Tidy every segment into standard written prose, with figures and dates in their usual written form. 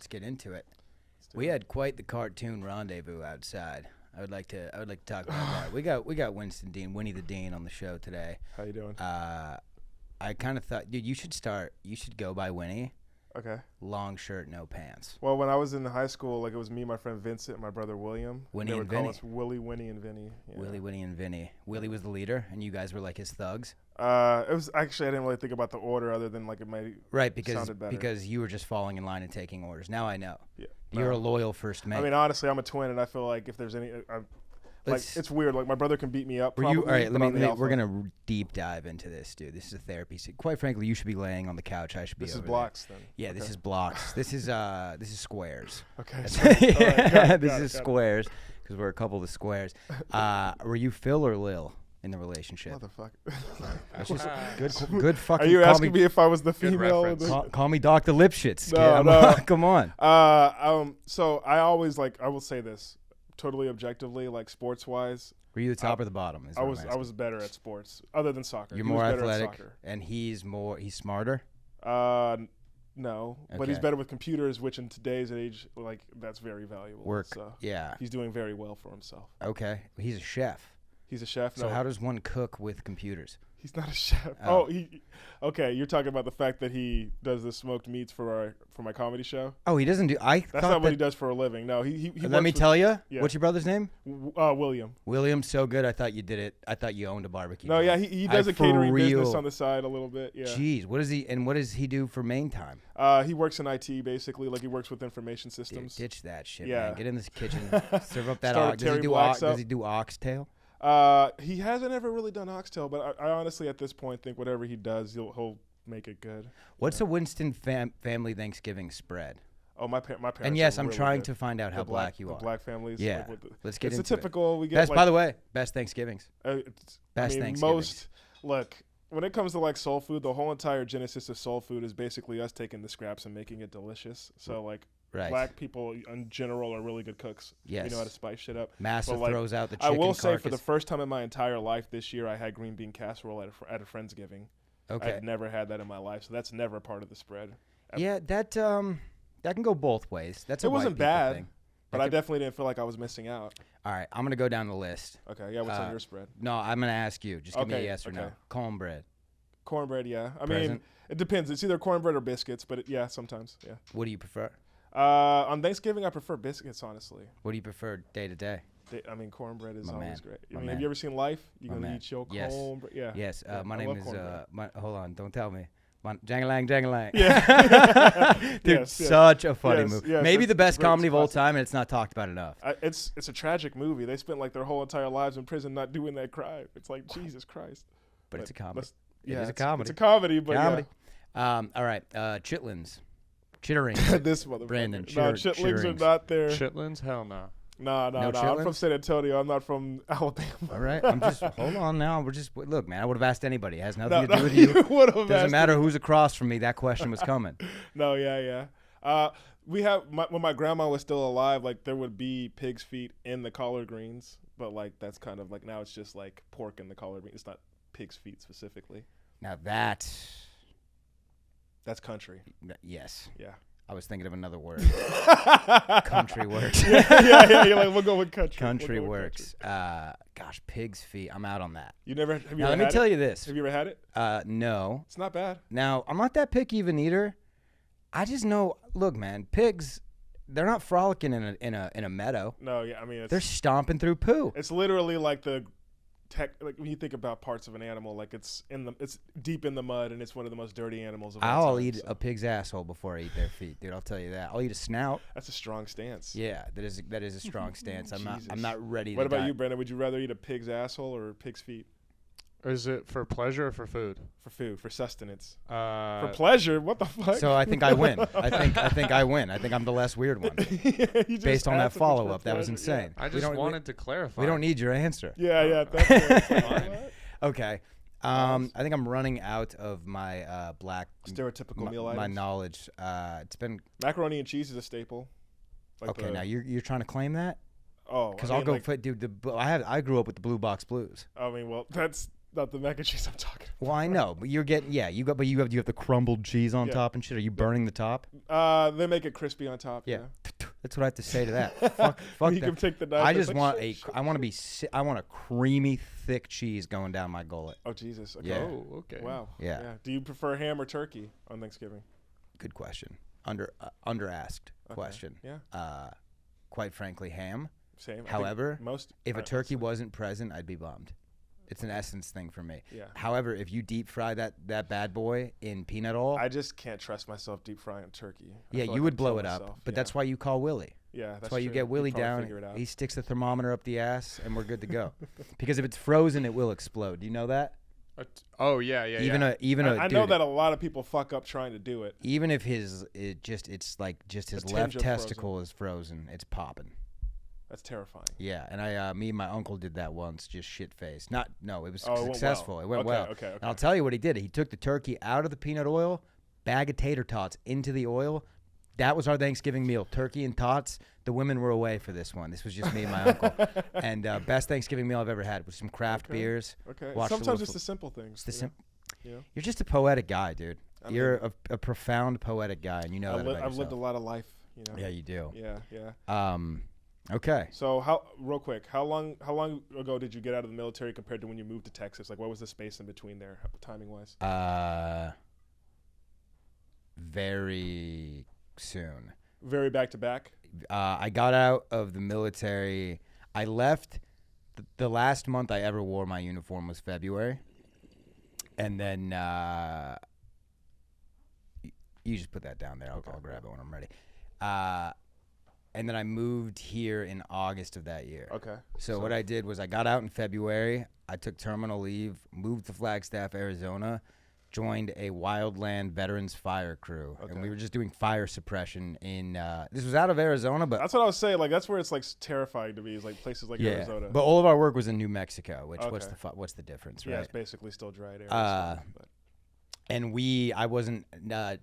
get into it. We had quite the cartoon rendezvous outside. I would like to talk about that. We got Winston Dean, Winnie the Dean, on the show today. How you doing? I kind of thought, dude, you should go by Winnie. Okay. Long shirt, no pants. Well, when I was in high school, like it was me, my friend Vincent, and my brother William. Winnie they and would call Vinny. us Willie, Winnie, and Vinny. Yeah. Willie, Winnie, and Vinny. Willie was the leader, and you guys were like his thugs. It was actually, I didn't really think about the order other than like it might sounded better. Because you were just falling in line and taking orders. Now I know. Yeah. You're a loyal first mate. I mean, honestly, I'm a twin, and I feel like if there's any, like it's weird. Like my brother can beat me up. Probably, all right, we're gonna. gonna deep dive into this, dude. This is a therapy. Quite frankly, you should be laying on the couch. I should be. This is over blocks there. then. Yeah, okay. this is blocks. This is squares. Okay. This is squares because we're a couple of squares. Were you Phil or Lil in the relationship? Motherfucker. That's just good fucking. Are you asking me if I was the female? Call me Dr. Lipschitz. No. Come on. So I always I will say this totally objectively, like sports wise. Were you the top or the bottom? I was better at sports other than soccer. You're more athletic, and he's smarter. No, okay. But he's better with computers, which in today's age, like that's very valuable. So yeah. He's doing very well for himself. Okay, he's a chef. He's a chef. So how does one cook with computers? He's not a chef. Okay. You're talking about the fact that he does the smoked meats for my comedy show. Oh, he doesn't do. That's not what he does for a living. No, he Let me tell you. Yeah. What's your brother's name? William. William, so good. I thought you did it. I thought you owned a barbecue. No, yeah, he does a catering business on the side a little bit. Yeah. Jeez, what does he do for main time? He works in IT basically. Like he works with information systems. Dude, ditch that shit, man. Get in this kitchen, serve up that. Does he do oxtail? He hasn't ever really done oxtail, but I honestly at this point think whatever he does, he'll make it good. What's a Winston family Thanksgiving spread? Oh, my parents. And yes, I'm really trying good. to find out how black you are. The black families. Yeah, let's get into it. It's a typical. We get best. By the way, best Thanksgivings. Thanksgivings. Look, when it comes to like soul food, the whole entire genesis of soul food is basically us taking the scraps and making it delicious. So like. Right. Black people in general are really good cooks. Yes. You know how to spice shit up. Massive throws out the chicken I will carcass. say for the first time in my entire life this year, I had green bean casserole at a Friendsgiving. Okay. I've never had that in my life, so that's never part of the spread. Yeah, that can go both ways. It wasn't bad, but I definitely didn't feel like I was missing out. All right, I'm going to go down the list. Okay, yeah, what's on your spread? No, I'm going to ask you. Just give me a yes or no. Cornbread. Cornbread, yeah. I mean, it depends. It's either cornbread or biscuits, but yeah, sometimes, yeah. What do you prefer? On Thanksgiving, I prefer biscuits, honestly. What do you prefer day to day? I mean, cornbread is always great. Have you ever seen Life? You gonna eat your cornbread? Yeah. Yes. My name is. Hold on, don't tell me. Jangalang, jangalang. Yeah. Dude, such a funny movie. Yes, Maybe the best comedy of all time, and it's not talked about enough. It's a tragic movie. They spent like their whole entire lives in prison not doing that crime. It's like Jesus Christ. But it's a comedy. Yeah, it's a comedy. It's a comedy, but comedy. Yeah. All right. Chitlins. Chittering. This motherfucker. Brandon. No, chitlins are not there. Chitlins? Hell no. No. I'm from San Antonio. I'm not from Alabama. All right. I'm just hold on now. Look, man. I would have asked anybody. It has nothing to do with you. Doesn't matter who's across from me. That question was coming. No, yeah. We have when my grandma was still alive. Like there would be pig's feet in the collard greens, but like that's kind of like now it's just like pork in the collard greens. It's not pig's feet specifically. Now that's country. Yes. Yeah. I was thinking of another word. Country works. yeah. You're like, we'll go with country. Country works. Gosh, pig's feet. I'm out on that. Let me tell you this. Have you ever had it? No. It's not bad. Now, I'm not that picky of an eater. I just know. Look, man, pigs. They're not frolicking in a meadow. No, yeah. I mean, they're stomping through poo. It's literally like like when you think about parts of an animal, like it's deep in the mud and it's one of the most dirty animals of all time. I'll eat a pig's asshole before I eat their feet, dude. I'll tell you that. I'll eat a snout. That's a strong stance. Yeah, that is a strong stance. I'm not ready. What about you, Brandon? Would you rather eat a pig's asshole or pig's feet? Is it for pleasure or for food? For food, for sustenance. For pleasure? What the fuck? So I think I win. I think I win. I think I'm the less weird one. Based on that follow-up, that was insane. Yeah. I just wanted to clarify. We don't need your answer. Yeah. That's fine. Okay. I think I'm running out of my black stereotypical meal items. My knowledge. It's been macaroni and cheese is a staple. Like okay, now you're trying to claim that? Oh, because I'll go dude. I grew up with the Blue Box Blues. I mean, well, that's Not the mac and cheese I'm talking Well, I know, but you're getting you have the crumbled cheese on Yeah. top and shit. Are you burning the top? about. They make it crispy on top. Yeah. That's what I have to say to that. Fuck You that. can take the knife. I and it's just like, want I want a creamy, thick cheese going down my gullet. Oh Jesus. Okay. Yeah. Oh, okay. Wow. Yeah. Do you prefer ham or turkey on Thanksgiving? Good question. Under asked question. Yeah. Quite frankly, ham. Same. I think However, most if a I'd turkey say. wasn't present, I'd be bummed. It's an essence thing for me. Yeah. However, if you deep fry that bad boy in peanut oil, I just can't trust myself deep frying turkey. I yeah, feel you like would I'd blow kill it up. myself. But Yeah. that's why you call Willie. Yeah, That's why you get true. Willie He'd probably down. figure it out. He sticks the thermometer up the ass, and we're good to go. Because if it's frozen, it will explode. Do you know that? Oh yeah. I know dude, that a lot of people fuck up trying to do it. even if his his tinge left of testicle is frozen, it's popping. That's terrifying. Yeah, and me and my uncle did that once, just shit faced. It was Oh, it went successful. well. It went well. Okay. And I'll tell you what he did. He took the turkey out of the peanut oil, bag of tater tots into the oil. That was our Thanksgiving meal, turkey and tots. The women were away for this one. This was just me and my uncle. And best Thanksgiving meal I've ever had with some craft beers. Okay. Watched a Sometimes little it's the simple things. You know? You're just a poetic guy, dude. I You're mean- a profound poetic guy, and you know that about I've lived a yourself. lot of life. You know. Yeah, you do. Yeah. Okay. So real quick, how long ago did you get out of the military compared to when you moved to Texas? Like, what was the space in between there, timing wise? Very soon. Very back to back. I got out of the military. I left. The last month I ever wore my uniform was February, and then you just put that down there. I'll grab it when I'm ready. And then I moved here in August of that year. Okay. So what I did was I got out in February. I took terminal leave, moved to Flagstaff, Arizona, joined a wildland veterans fire crew, and we were just doing fire suppression in. This was out of Arizona, but that's what I was saying. Like, that's where it's like terrifying to me. Is like places like Arizona. But all of our work was in New Mexico. Which what's the difference, right? Yeah, it's basically still dry area. And I wasn't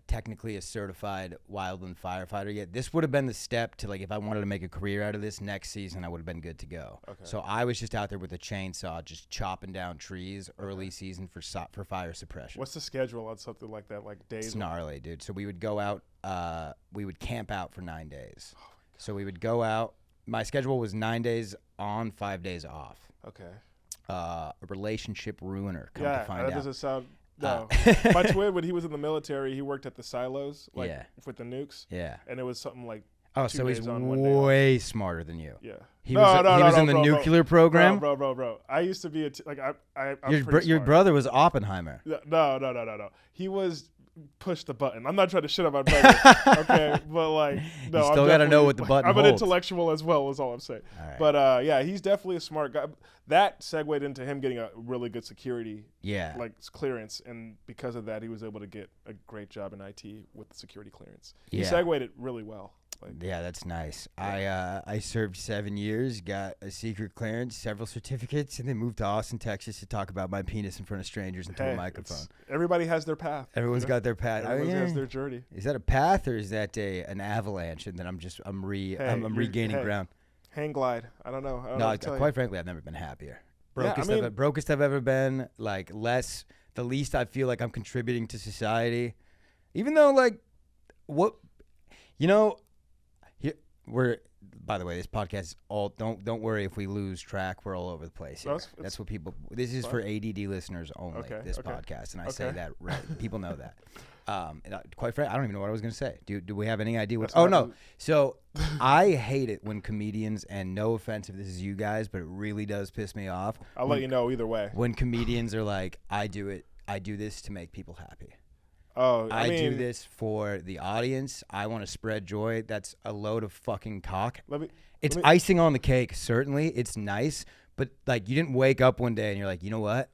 technically a certified wildland firefighter yet. This would have been the step to, like, if I wanted to make a career out of this next season, I would have been good to go. Okay. So I was just out there with a chainsaw, just chopping down trees early season for fire suppression. What's the schedule on something like that? Like days? It's gnarly, dude. So we would go out. We would camp out for 9 days. So we would go out. My schedule was 9 days on, 5 days off. Okay. A relationship ruiner. Come to find that out. doesn't sound. No, my twin, when he was in the military, he worked at the silos, like with the nukes. Yeah, and it was something like. Oh, so he's way smarter than you. Yeah, he was in the nuclear program. Bro. I used to be your brother was Oppenheimer. No. He was push the button. I'm not trying to shit on my brother, okay? But like, no, you still got to know what the button holds. I'm an intellectual as well. Is all I'm saying. All right. But yeah, he's definitely a smart guy. That segued into him getting a really good security, clearance, and because of that, he was able to get a great job in IT with the security clearance. He segued it really well. Yeah, that's nice. I served 7 years, got a secret clearance, several certificates, and then moved to Austin, Texas to talk about my penis in front of strangers into a microphone. Everybody has their path. Everyone's got their path. Everyone has their journey. Is that a path or is that an avalanche? And then I'm regaining ground. Hang glide. I don't know. Quite frankly, I've never been happier. Brokest I've ever been. Like the least I feel like I'm contributing to society. Even though by the way, this podcast is all. Don't worry if we lose track. We're all over the place here. That's what people. This is for ADD listeners only. This podcast, and I say that right. People know that. Quite frankly, I don't even know what I was going to say. Do we have any idea what? Oh no. So I hate it when comedians, and no offense if this is you guys, but it really does piss me off. I'll let you know either way. When comedians are like, I do this to make people happy. Oh, I do this for the audience. I want to spread joy. That's a load of fucking cock. It's icing on the cake. Certainly, it's nice, but like you didn't wake up one day and you're like, you know what?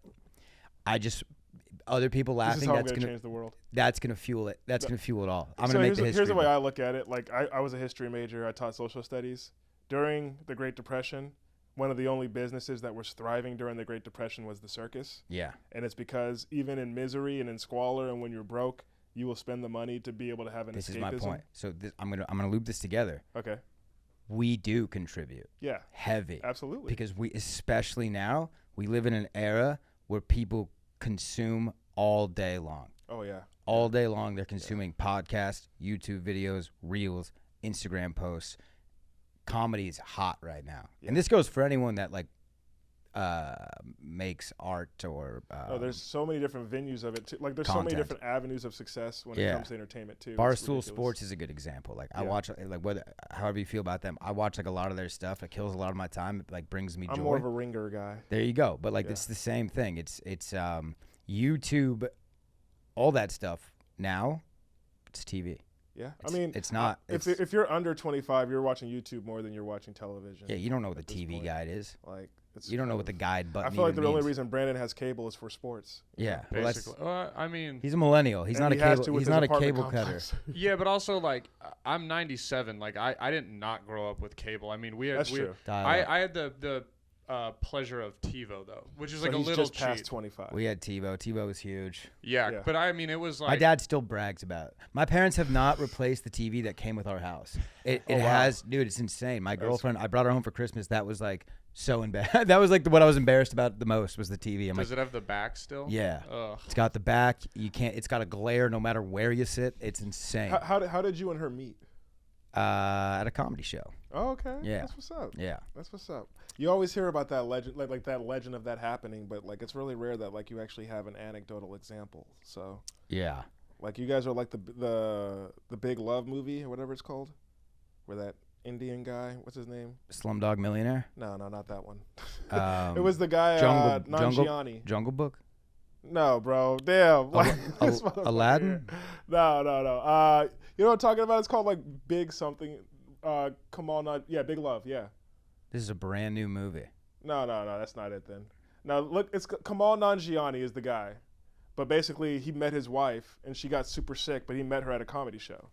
Other people laughing. That's gonna change the world. That's gonna fuel it. That's gonna fuel it all. I'm gonna make the history. Here's the way I look at it. Like I was a history major. I taught social studies during the Great Depression. One of the only businesses that was thriving during the Great Depression was the circus. Yeah. And it's because even in misery and in squalor and when you're broke, you will spend the money to be able to have an escapism. This is my point. So I'm gonna loop this together. Okay. We do contribute. Yeah. Heavy. Absolutely. Because especially now, we live in an era where people consume all day long. Oh, yeah. All day long, they're consuming podcasts, YouTube videos, reels, Instagram posts. Comedy is hot right now. Yeah. And this goes for anyone that, like, makes art or there's so many different venues of it too. Like there's content. so many different avenues of success when it comes to entertainment too. Barstool Sports is a good example. Like I watch, like whether however you feel about them, I watch like a lot of their stuff. It kills a lot of my time. It like brings me joy. I'm more of a Ringer guy. There you go. But like it's the same thing. It's YouTube, all that stuff. Now it's TV. Yeah, I mean, it's not. If you're under 25, you're watching YouTube more than you're watching television. Yeah, you don't know what the TV guide is. Like, you don't know what the guide button. I feel like the only means. reason Brandon has cable is for sports. Yeah, basically. I mean, he's a millennial. He's not a cable. He's not a cable cutter. Yeah, but also like I'm 97. Like I did not grow up with cable. I mean, That's true. I had the pleasure of TiVo though, which is like a little just past 25. We had TiVo. TiVo was huge. Yeah, but I mean, it was like my dad still brags about it. My parents have not replaced the TV that came with our house. It has, dude. It's insane. My girlfriend, I brought her home for Christmas. That was like so embarrassed. That was like what I was embarrassed about the most was the TV. Does it have the back still? Yeah. Ugh. It's got the back. You can't. It's got a glare no matter where you sit. It's insane. How did you and her meet? At a comedy show. Oh, okay. Yeah. That's what's up. Yeah. That's what's up. You always hear about that legend, like that legend of that happening, but like it's really rare that like you actually have an anecdotal example. So. Yeah. Like you guys are like the Big Love movie or whatever it's called, where that Indian guy, what's his name? Slumdog Millionaire? No, not that one. It was the guy Nanjiani. Jungle Book? No, bro. Damn. Aladdin? No. You know what I'm talking about? It's called like Big something. Big Love. Yeah. This is a brand new movie. No, that's not it then. Now look, it's Kamal Nanjiani is the guy, but basically he met his wife and she got super sick, but he met her at a comedy show.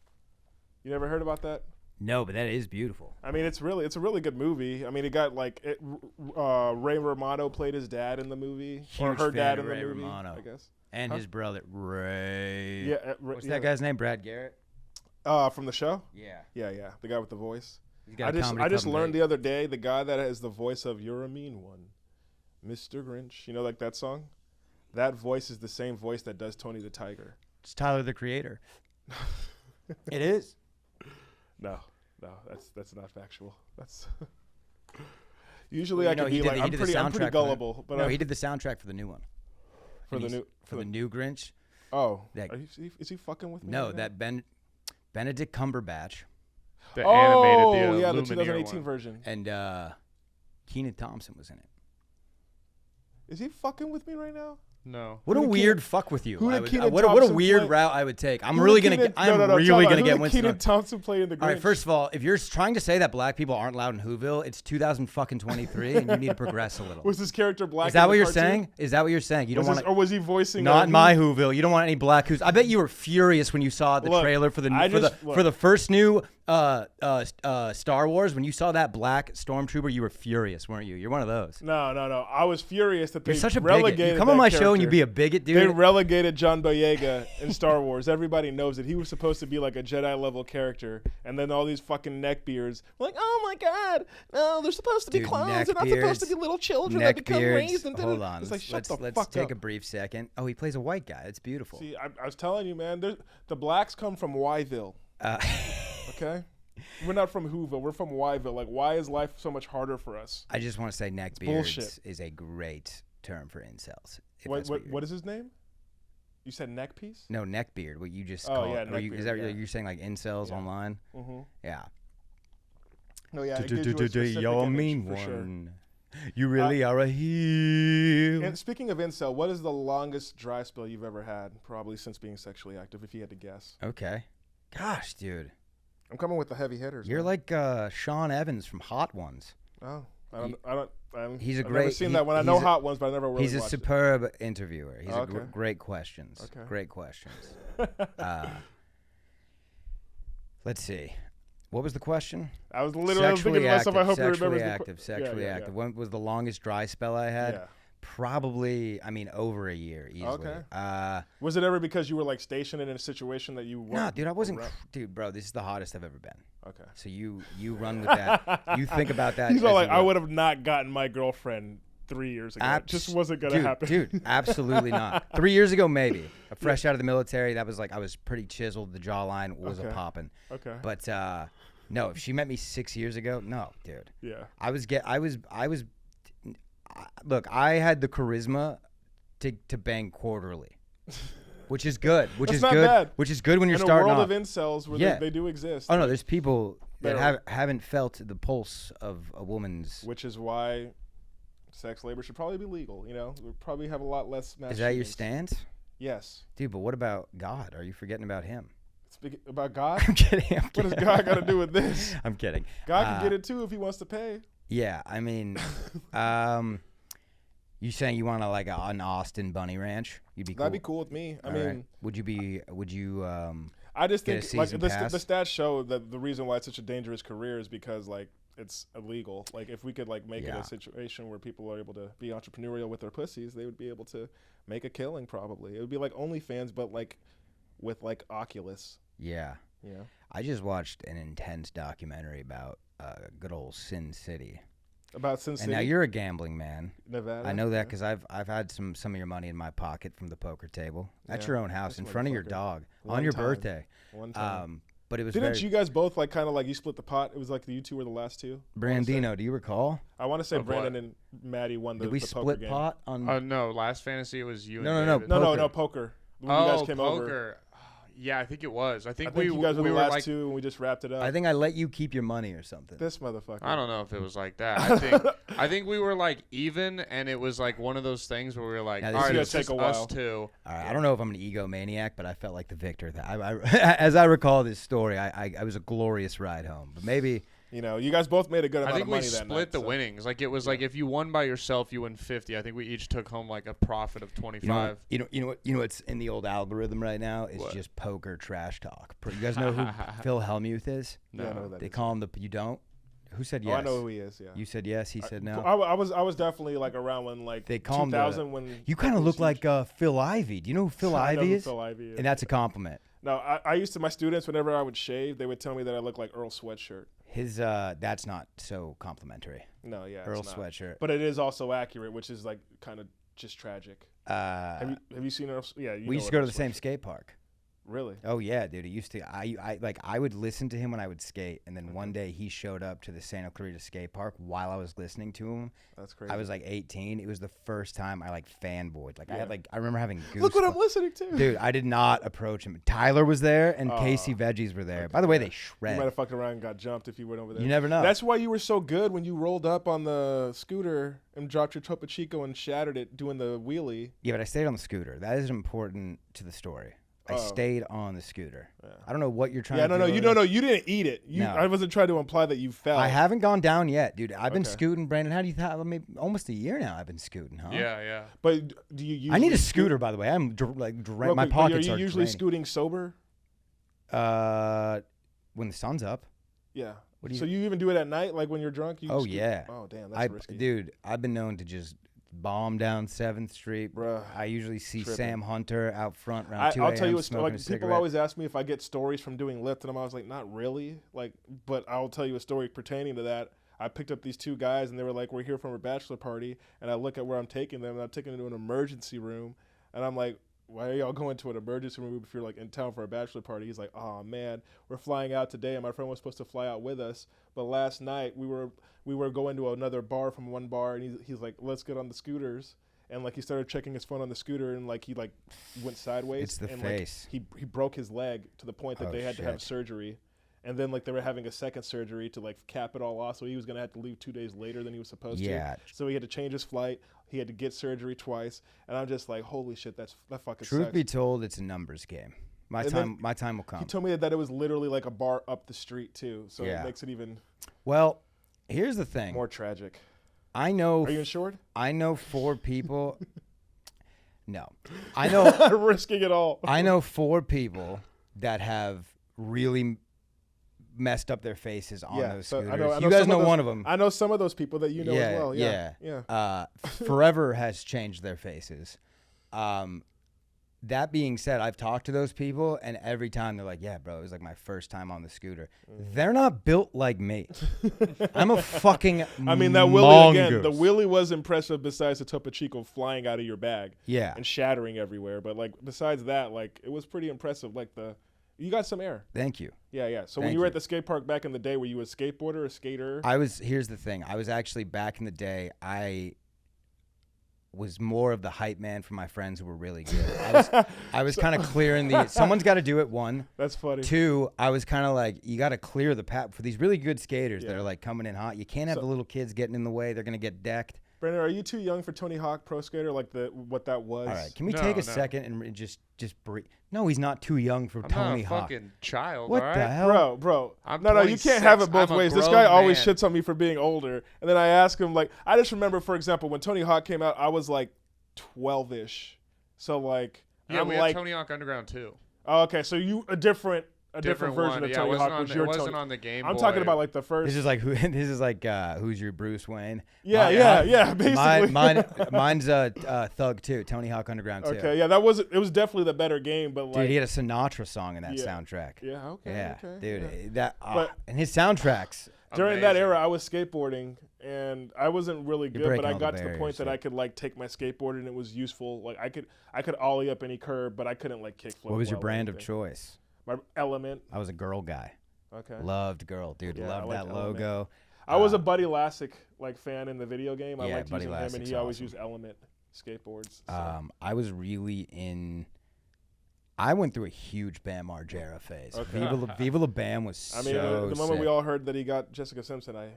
You never heard about that? No, but that is beautiful. I mean, it's a really good movie. I mean, it got like Ray Romano played his dad in the movie, or her dad in the movie, Romano. I guess, and his brother Ray. Yeah, what's that guy's name? Brad Garrett. From the show. Yeah, the guy with the voice. I just learned the other day the guy that has the voice of "You're a Mean One," Mr. Grinch. You know, like that song. That voice is the same voice that does Tony the Tiger. It's Tyler the Creator. It is. No, that's not factual. That's usually I can be like I'm pretty gullible. But he did the soundtrack for the new one. For the new Grinch. Oh, is he fucking with me? No, that Benedict Cumberbatch. The animated, the 2018 one. version. And Kenan Thompson was in it. Is he fucking with me right now? No. What a weird fuck with you. What a weird route I would take. I'm Who really did gonna Kenan- get Who did Kenan Thompson play in the Grinch? All right, first of all, if you're trying to say that black people aren't allowed in Whoville, it's 2023 and you need to progress a little. Was this character black? Is that what you're saying? Is that what you're saying? You don't want or was he voicing? Not in my Whoville. You don't want any black Who's. I bet you were furious when you saw the trailer for the first new Star Wars. When you saw that black stormtrooper, you were furious, weren't you? You're one of those. No. I was furious that they You're such a relegated. bigot. You come on my show and you be a bigot, dude. They relegated John Boyega in Star Wars. Everybody knows that he was supposed to be like a Jedi level character, and then all these fucking neckbeards were like, oh my god, no, they're supposed to be clones. They're not supposed to be little children that become raised into. Hold on, it's like, let's take a brief second. Oh, he plays a white guy. It's beautiful. See, I was telling you, man. The blacks come from Yville. Okay. We're not from Whoville. We're from Yville. Like, why is life so much harder for us? I just want to say neckbeards is a great term for incels. What is his name? You said neck piece? No, neckbeard. What you just called. Yeah, neckbeard. Is that you're saying like incels online? Mm-hmm. Yeah. No, yeah. You're a mean one. Sure. You really are a heel. And speaking of incel, what is the longest dry spell you've ever had? Probably since being sexually active, if you had to guess. Okay. Gosh, dude. I'm coming with the heavy hitters. You're like Sean Evans from Hot Ones. Oh, I've never seen that one. I know Hot Ones, but I never really watched it. He's a superb interviewer. He's great questions. Okay. Great questions. Let's see. What was the question? I was literally thinking to myself, I hope you remember. Sexually active. When was the longest dry spell I had? Yeah. Probably, over a year easily. Okay. Was it ever because you were like stationed in a situation that you weren't? No, dude, I wasn't. Dude, bro, this is the hottest I've ever been. Okay. So you run with that. You think about that. He's all like, I would have not gotten my girlfriend 3 years ago. It just wasn't going to happen. Dude, absolutely not. 3 years ago, maybe. Fresh out of the military, that was like, I was pretty chiseled. The jawline was a popping. Okay. But no, if she met me 6 years ago, no, dude. Yeah. Look, I had the charisma to bang quarterly. Which is good. Which is good. Bad. Which is good when you're starting off. In a world of incels where they do exist. Oh no, there's people that haven't felt the pulse of a woman's. Which is why sex labor should probably be legal. You know, we probably have a lot less mass. Is that your stance? Yes. Dude, but what about God? Are you forgetting about him? Speaking about God? I'm kidding. What does God got to do with this? I'm kidding. God can get it too if he wants to pay. Yeah, I mean, you saying you want an Austin bunny ranch? You'd be cool. That'd be cool with me. I mean, right. Would you? I just think like the stats show that the reason why it's such a dangerous career is because like it's illegal. Like if we could like make it a situation where people are able to be entrepreneurial with their pussies, they would be able to make a killing. Probably it would be like OnlyFans, but like with like Oculus. Yeah. Yeah. I just watched an intense documentary about good old Sin City. About Sin City? And now you're a gambling man. Nevada. I know that because I've had some of your money in my pocket from the poker table at your own house in front of your dog on your birthday. One time. But it was Didn't you guys both like kind of like you split the pot? It was like you two were the last two. Brandino, do you recall? I want to say Brandon and Maddie won the poker game. Did we split pot on? No, last fantasy it was you. No, poker. When you guys came poker. Over. Yeah, I think it was. I think you guys were the last two, and we just wrapped it up. I think I let you keep your money or something. This motherfucker. I don't know if it was like that. I think we were like even, and it was like one of those things where we were like, all right, it's just us two. All right, I don't know if I'm an egomaniac, but I felt like the victor. As I recall this story, I was a glorious ride home. But maybe. You know, you guys both made a good amount of money that night. I think we split the winnings. Like it was like if you won by yourself, you win 50. I think we each took home like a profit of 25. You know what's in the old algorithm right now is just poker trash talk. You guys know who Phil Hellmuth is? No, yeah, I know who that they call him the. You don't? Who said yes? Oh, I know who he is. Yeah. You said yes. He said no. I was definitely like around when like they call 2000 him when you kind of look like Phil Ivey. Do you know who Phil Ivey is? Phil Ivey is? And that's a compliment. No, I used to my students whenever I would shave, they would tell me that I looked like Earl Sweatshirt. His that's not so complimentary. No, yeah, Earl Sweatshirt. But it is also accurate, which is like kind of just tragic. Have you seen Earl? Yeah, we used to go to the same skate park. Really? Oh yeah, dude. It used to. I would listen to him when I would skate, and then one day he showed up to the Santa Clarita skate park while I was listening to him. That's crazy. I was like 18. It was the first time I like fanboyed. Like I remember having goosebumps. Look what I'm listening to, dude. I did not approach him. Tyler was there, and Casey Veggies were there. Okay. By the way, they shred. You might have fucked around and got jumped if you went over there. You never know. That's why you were so good when you rolled up on the scooter and dropped your Topo Chico and shattered it doing the wheelie. Yeah, but I stayed on the scooter. That is important to the story. I stayed on the scooter. Yeah. I don't know what you're trying to do. No, you didn't eat it. I wasn't trying to imply that you fell. I haven't gone down yet, dude. I've been scooting, Brandon. How do you think? I mean, almost a year now I've been scooting, huh? Yeah. But do you usually I need a scooter, by the way. I'm my pockets are you usually scooting sober? When the sun's up. Yeah. So you even do it at night, like when you're drunk? Yeah. Oh, damn, that's risky. Dude, I've been known to just bomb down 7th Street. Bruh, I usually see Sam Hunter out front around 2 a.m. I'll tell you a story. People always ask me if I get stories from doing Lyft, and I'm always like, not really. But I'll tell you a story pertaining to that. I picked up these two guys, and they were like, we're here from a bachelor party. And I look at where I'm taking them, and I'm taking them to an emergency room. And I'm like, why are y'all going to an emergency room if you're like in town for a bachelor party? He's like, oh man, we're flying out today, and my friend was supposed to fly out with us, but last night we were going to another bar from one bar, and he's like, let's get on the scooters, and like he started checking his phone on the scooter, and like he like went sideways. It's the and, face. Like, he broke his leg to the point that they had to have surgery. And then, like, they were having a second surgery to, like, cap it all off. So he was going to have to leave 2 days later than he was supposed to. So he had to change his flight. He had to get surgery twice. And I'm just like, holy shit, that fucking Truth sucks. be told, it's a numbers game. My time will come. He told me that it was literally like a bar up the street, too. So it makes it even... Well, here's the thing. More tragic. I know... Are you insured? I know 4 people... No. I know... Risking it all. I know 4 people that have really... messed up their faces on those scooters. I know you guys know one of them. I know some of those people that you know as well. Yeah. Forever has changed their faces. that being said, I've talked to those people, and every time they're like, yeah, bro, it was like my first time on the scooter. They're not built like me. I'm a fucking I mean, that wheelie, again, the wheelie was impressive besides the Topo Chico flying out of your bag. Yeah. And shattering everywhere. But, like, besides that, like, it was pretty impressive. Like, you got some air. Thank you. Yeah. So when you were at the skate park back in the day, were you a skateboarder, a skater? Here's the thing. I was actually, back in the day, I was more of the hype man for my friends who were really good. I was kind of clearing someone's got to do it, one. That's funny. Two, I was kind of like, you got to clear the path for these really good skaters that are like coming in hot. You can't have the little kids getting in the way. They're going to get decked. Brandon, are you too young for Tony Hawk Pro Skater, like what that was? All right, can we take a second and just breathe? No, he's not too young for Tony Hawk. I'm not a fucking child, what all right? the hell? Bro. I'm no, you can't have it both ways. This guy always shits on me for being older. And then I ask him, like, I just remember, for example, when Tony Hawk came out, I was like 12-ish. So, like, yeah, we had Tony Hawk Underground too. Oh, okay, so you a different version one. of Tony Hawk was your Tony. It wasn't on the Game Boy. I'm talking about like the first. This is like who's your Bruce Wayne? Yeah. Basically, mine's Thug 2, Tony Hawk Underground 2. Okay, yeah, it was definitely the better game, but like, dude, he had a Sinatra song in that soundtrack. Yeah, okay. Yeah, okay, dude, and his soundtracks. During that era, I was skateboarding, and I wasn't really good, but I got to the point that I could like take my skateboard and it was useful. Like I could ollie up any curb, but I couldn't like kickflip. What was your brand of choice? My Element. I was a girl guy. Okay. Loved girl, dude. Yeah, loved that logo. Element. I was a Buddy Lassick like fan in the video game. I liked Buddy using him, and he awesome. always used Element skateboards. So. I was really I went through a huge Bam Margera phase. Okay. Viva La Bam was so the moment sick. we all heard that he got Jessica Simpson, I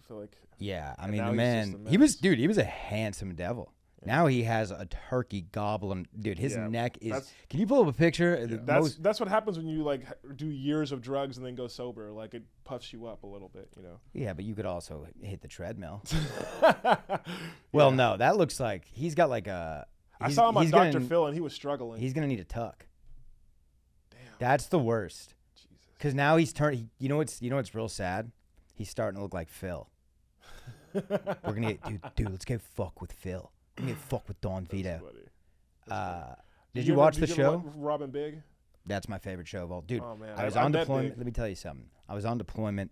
feel like. Yeah, I mean, the man, he was a handsome devil. Yeah. Now he has a turkey goblin. Dude, his neck is. Can you pull up a picture? Yeah. That's what happens when you like do years of drugs and then go sober. Like it puffs you up a little bit, you know. Yeah, but you could also hit the treadmill. Well, no, that looks like he's got like a. I saw him on Dr. Phil and he was struggling. He's gonna need a tuck. Damn. That's the worst. Jesus. Because now he's turning. You know what's real sad? He's starting to look like Phil. We're gonna get dude. Let's get fuck with Phil. We're gonna get fuck with Don Vito. Did you watch the show? Robin Big. That's my favorite show of all. Dude, oh, man. I was on deployment. Let me tell you something. I was on deployment.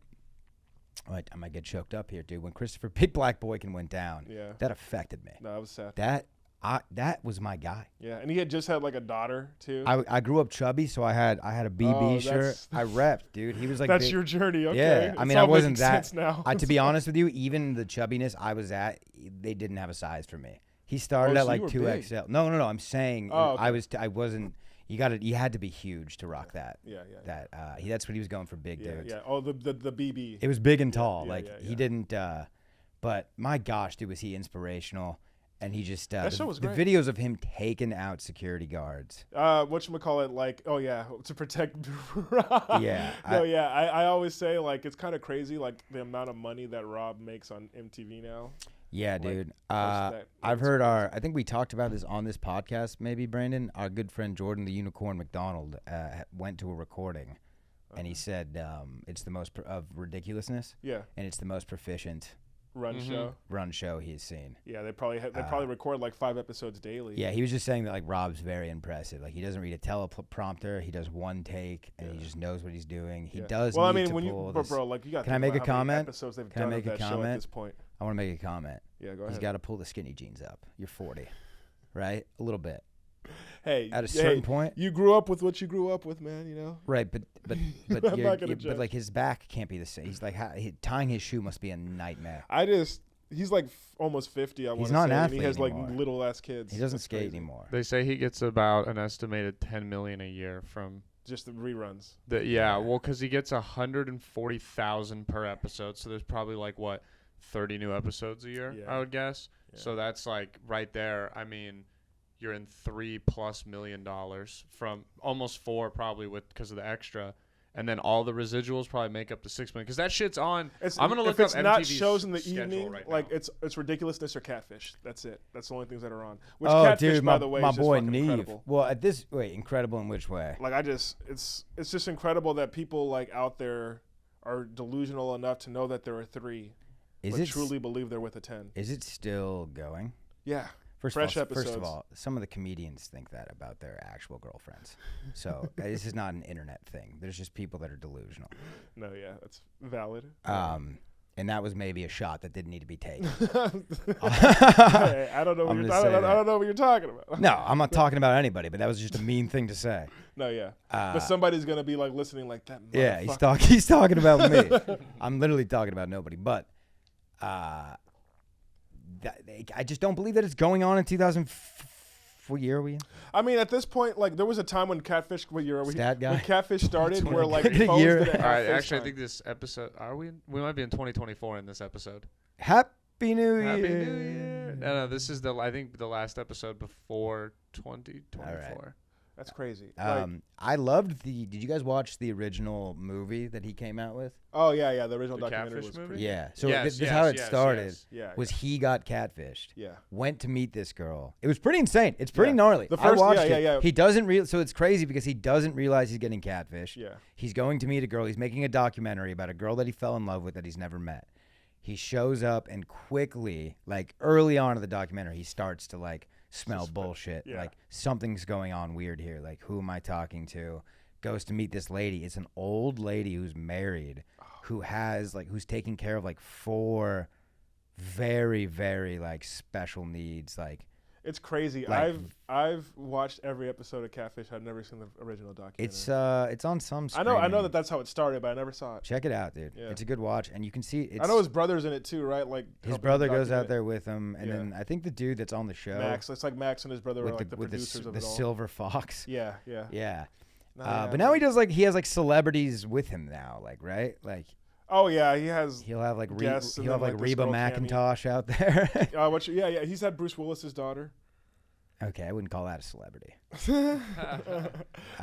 I might get choked up here, dude. When Christopher Big Black Boykin went down, that affected me. No, I was sad. That was my guy. Yeah, and he had just had like a daughter too. I grew up chubby, so I had a BB shirt. I repped, dude. He was like that's your journey, okay? Yeah, I mean, I wasn't that. Now. To be honest with you, even the chubbiness I was at, they didn't have a size for me. He started at like 2XL. No. I'm saying okay. I wasn't. You had to be huge to rock that. Yeah. That's what he was going for, big dudes. Yeah. Oh, the BB. It was big and tall. He didn't. But my gosh, dude, was he inspirational? And he just that show was great. The videos of him taking out security guards. Whatchamacallit, like, oh yeah, to protect. Yeah. I always say like it's kind of crazy like the amount of money that Rob makes on MTV now. Yeah, like, dude. I've heard I think we talked about this on this podcast, maybe, Brandon. Our good friend Jordan the Unicorn McDonald went to a recording, and he said it's the most of ridiculousness. Yeah. And it's the most proficient run show he's seen. Yeah, they probably record like 5 episodes daily. Yeah, he was just saying that like Rob's very impressive. Like he doesn't read a teleprompter. He does one take and he just knows what he's doing. He does. Well, need I mean, to bro, like you got. Can I make a comment? Episodes they've Can I make a comment at this point? I want to make a comment. Yeah, go ahead. He's got to pull the skinny jeans up. You're 40, right? A little bit. Hey, at a certain point, you grew up with what you grew up with, man. You know. Right, but like his back can't be the same. He's like tying his shoe must be a nightmare. He's like almost 50. He's not an athlete and he has anymore. like little ass kids. He doesn't skate anymore. They say he gets about an estimated $10 million a year from just the reruns. Because he gets 140,000 per episode. So there's probably like 30 new episodes a year, I would guess. Yeah. So that's like right there. I mean, you're in $3+ million from almost 4 probably because of the extra. And then all the residuals probably make up to $6 million because that shit's on. I'm gonna look up MTV's not shows in the evening. Right like it's Ridiculousness or Catfish. That's it. That's the only things that are on. Which Catfish, by the way, my boy Neve. Incredible. Well, incredible in which way? Like it's just incredible that people like out there are delusional enough to know that there are 3, but truly believe they're with a 10. Is it still going? Yeah. First of all, some of the comedians think that about their actual girlfriends. So this is not an internet thing. There's just people that are delusional. No, yeah, that's valid. And that was maybe a shot that didn't need to be taken. I don't know what you're talking about. No, I'm not talking about anybody, but that was just a mean thing to say. No, yeah. But somebody's going to be like listening like that. Yeah, he's talking about me. I'm literally talking about nobody. But I just don't believe that it's going on in 2004. What year are we in? I mean, at this point, like, there was a time when Catfish, what year are we? Stat guy? When Catfish started, where, like, phones didn't have All right, FaceTime. actually, I think this episode, we might be in 2024 in this episode. Happy New Year. Happy New Year. No, this is I think the last episode before 2024. All right. That's crazy. I loved did you guys watch the original movie that he came out with? Oh, yeah, the original The documentary Catfish was movie? Yeah. So this is how it started. Yeah. He got catfished. Yeah. Went to meet this girl. It was pretty insane. It's pretty gnarly. The first, I watched it. Yeah. He doesn't so it's crazy because he doesn't realize he's getting catfished. Yeah. He's going to meet a girl. He's making a documentary about a girl that he fell in love with that he's never met. He shows up and quickly, like early on in the documentary, he starts to like smell bullshit. Yeah. Like something's going on weird here. Like, who am I talking to? Goes to meet this lady. It's an old lady who's married, who's taking care of like 4 very, very like special needs. Like, it's crazy. Like, I've watched every episode of Catfish. I've never seen the original documentary. It's on some streaming. I know that's how it started, but I never saw it. Check it out, dude. Yeah. It's a good watch, and you can see. I know his brother's in it too, right? Like his brother goes out there with him, and then I think the dude that's on the show, Max. It's like Max and his brother are like the producers of it all. The silver fox. Yeah. But now he has like celebrities with him now, like, right? Like, oh yeah, he'll have like guests he'll have like Reba Cameo. McIntosh out there. Yeah. He's had Bruce Willis's daughter. Okay, I wouldn't call that a celebrity.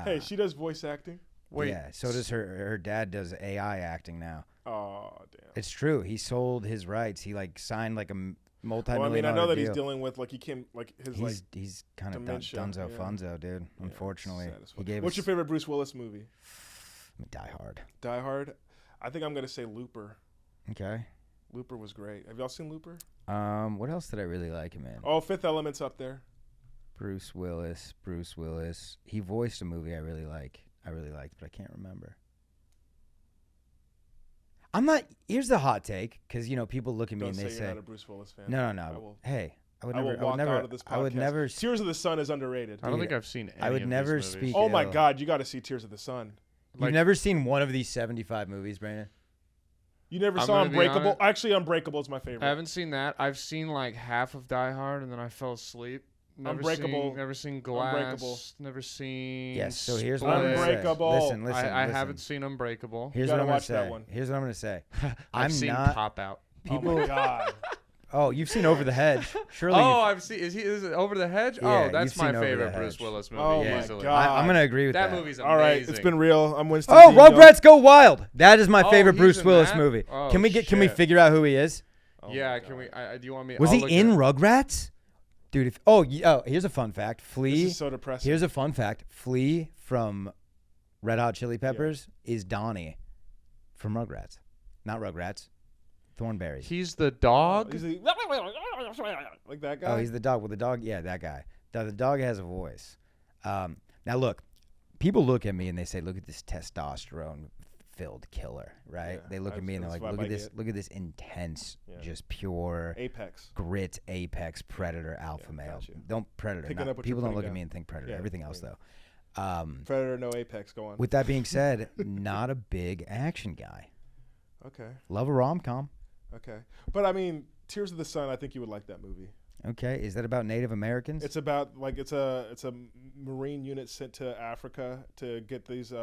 Hey, she does voice acting. Wait. Yeah, so does her dad does AI acting now. Oh damn. It's true. He sold his rights. He like signed like a multi-million Well, I mean, I know that deal. he's dealing with like he came like his he's kind of dementia, dunzo yeah. funzo, dude. Yeah, Unfortunately, he gave What's your favorite Bruce Willis movie? Die Hard. Die Hard. I think I'm gonna say Looper. Okay. Looper was great. Have y'all seen Looper? What else did I really like him in? Oh, Fifth Element's up there. Bruce Willis. He voiced a movie I really liked, but I can't remember. Here's the hot take, because people look at me and they say you're not a Bruce Willis fan. No. I would never. Tears of the Sun is underrated. I don't think I've seen any I would of never these movies. speak. Oh my God, you got to see Tears of the Sun. You've never seen one of these 75 movies, Brandon? You never saw Unbreakable? Actually, Unbreakable is my favorite. I haven't seen that. I've seen like half of Die Hard, and then I fell asleep. Never seen Glass. Unbreakable. Never seen. Yes. So here's Split. what I'm gonna say. Unbreakable. Listen. I haven't seen Unbreakable. Here's what I'm gonna say. Here's what I'm gonna say. I've seen Pop Out. People. Oh my God. Oh, you've seen Over the Hedge. Surely. Oh, I've seen. Is it Over the Hedge? Yeah, oh, that's my you've seen Over favorite the Bruce Hedge. Willis movie. Oh my easily. God. I'm gonna agree with that. That movie's amazing. All right, it's been real. I'm Winston. Oh, Dino. Rugrats Go Wild. That is my favorite he's Bruce in Willis that? movie. Oh, Can we figure out who he is? Oh Yeah, can we? Do you want me? Was I'll he look in at- Rugrats? Dude, here's a fun fact. Flea. This is so depressing. Here's a fun fact. Flea from Red Hot Chili Peppers is Donnie from Rugrats. Not Rugrats. Thornberry. He's the dog. He's like that guy. Oh, he's the dog. Well, the dog, yeah, that guy. The dog has a voice. Now, look, people look at me and they say, look at this testosterone-filled killer, right? Yeah, they look at me and they're like, look at this intense, just pure apex grit, apex, predator, alpha male. gotcha. Don't predator. Picking up what People you're don't look putting at me down. and think predator. Yeah, Everything else, though. Predator, no apex. Go on. With that being said, not a big action guy. Okay. Love a rom-com. Okay. But I mean, Tears of the Sun, I think you would like that movie. Okay, is that about Native Americans? It's about like it's a Marine unit sent to Africa to get these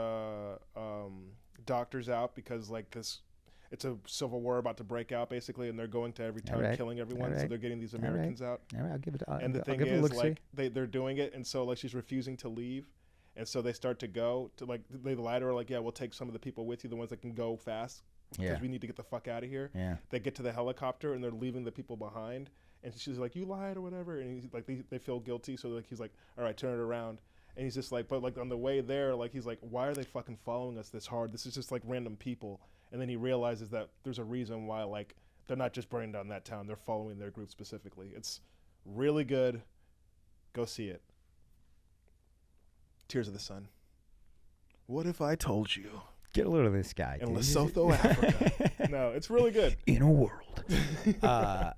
doctors out because like it's a civil war about to break out basically, and they're going to every town killing everyone, so they're getting these Americans out. All right, I'll give it. And the thing is, like they're doing it, and so like she's refusing to leave, and so they start to go to like they lie to her like, yeah, we'll take some of the people with you, the ones that can go fast, because we need to get the fuck out of here. Yeah. They get to the helicopter and they're leaving the people behind. And she's like, you lied or whatever. And he's like, they feel guilty. So like, he's like, all right, turn it around. And he's just like, but like on the way there, like, he's like, why are they fucking following us this hard? This is just like random people. And then he realizes that there's a reason why, like, they're not just burning down that town. They're following their group specifically. It's Really good. Go see it. Tears of the Sun. What if I told you? Get a load of this guy. In Lesotho, Africa. No, it's really good. In a world. I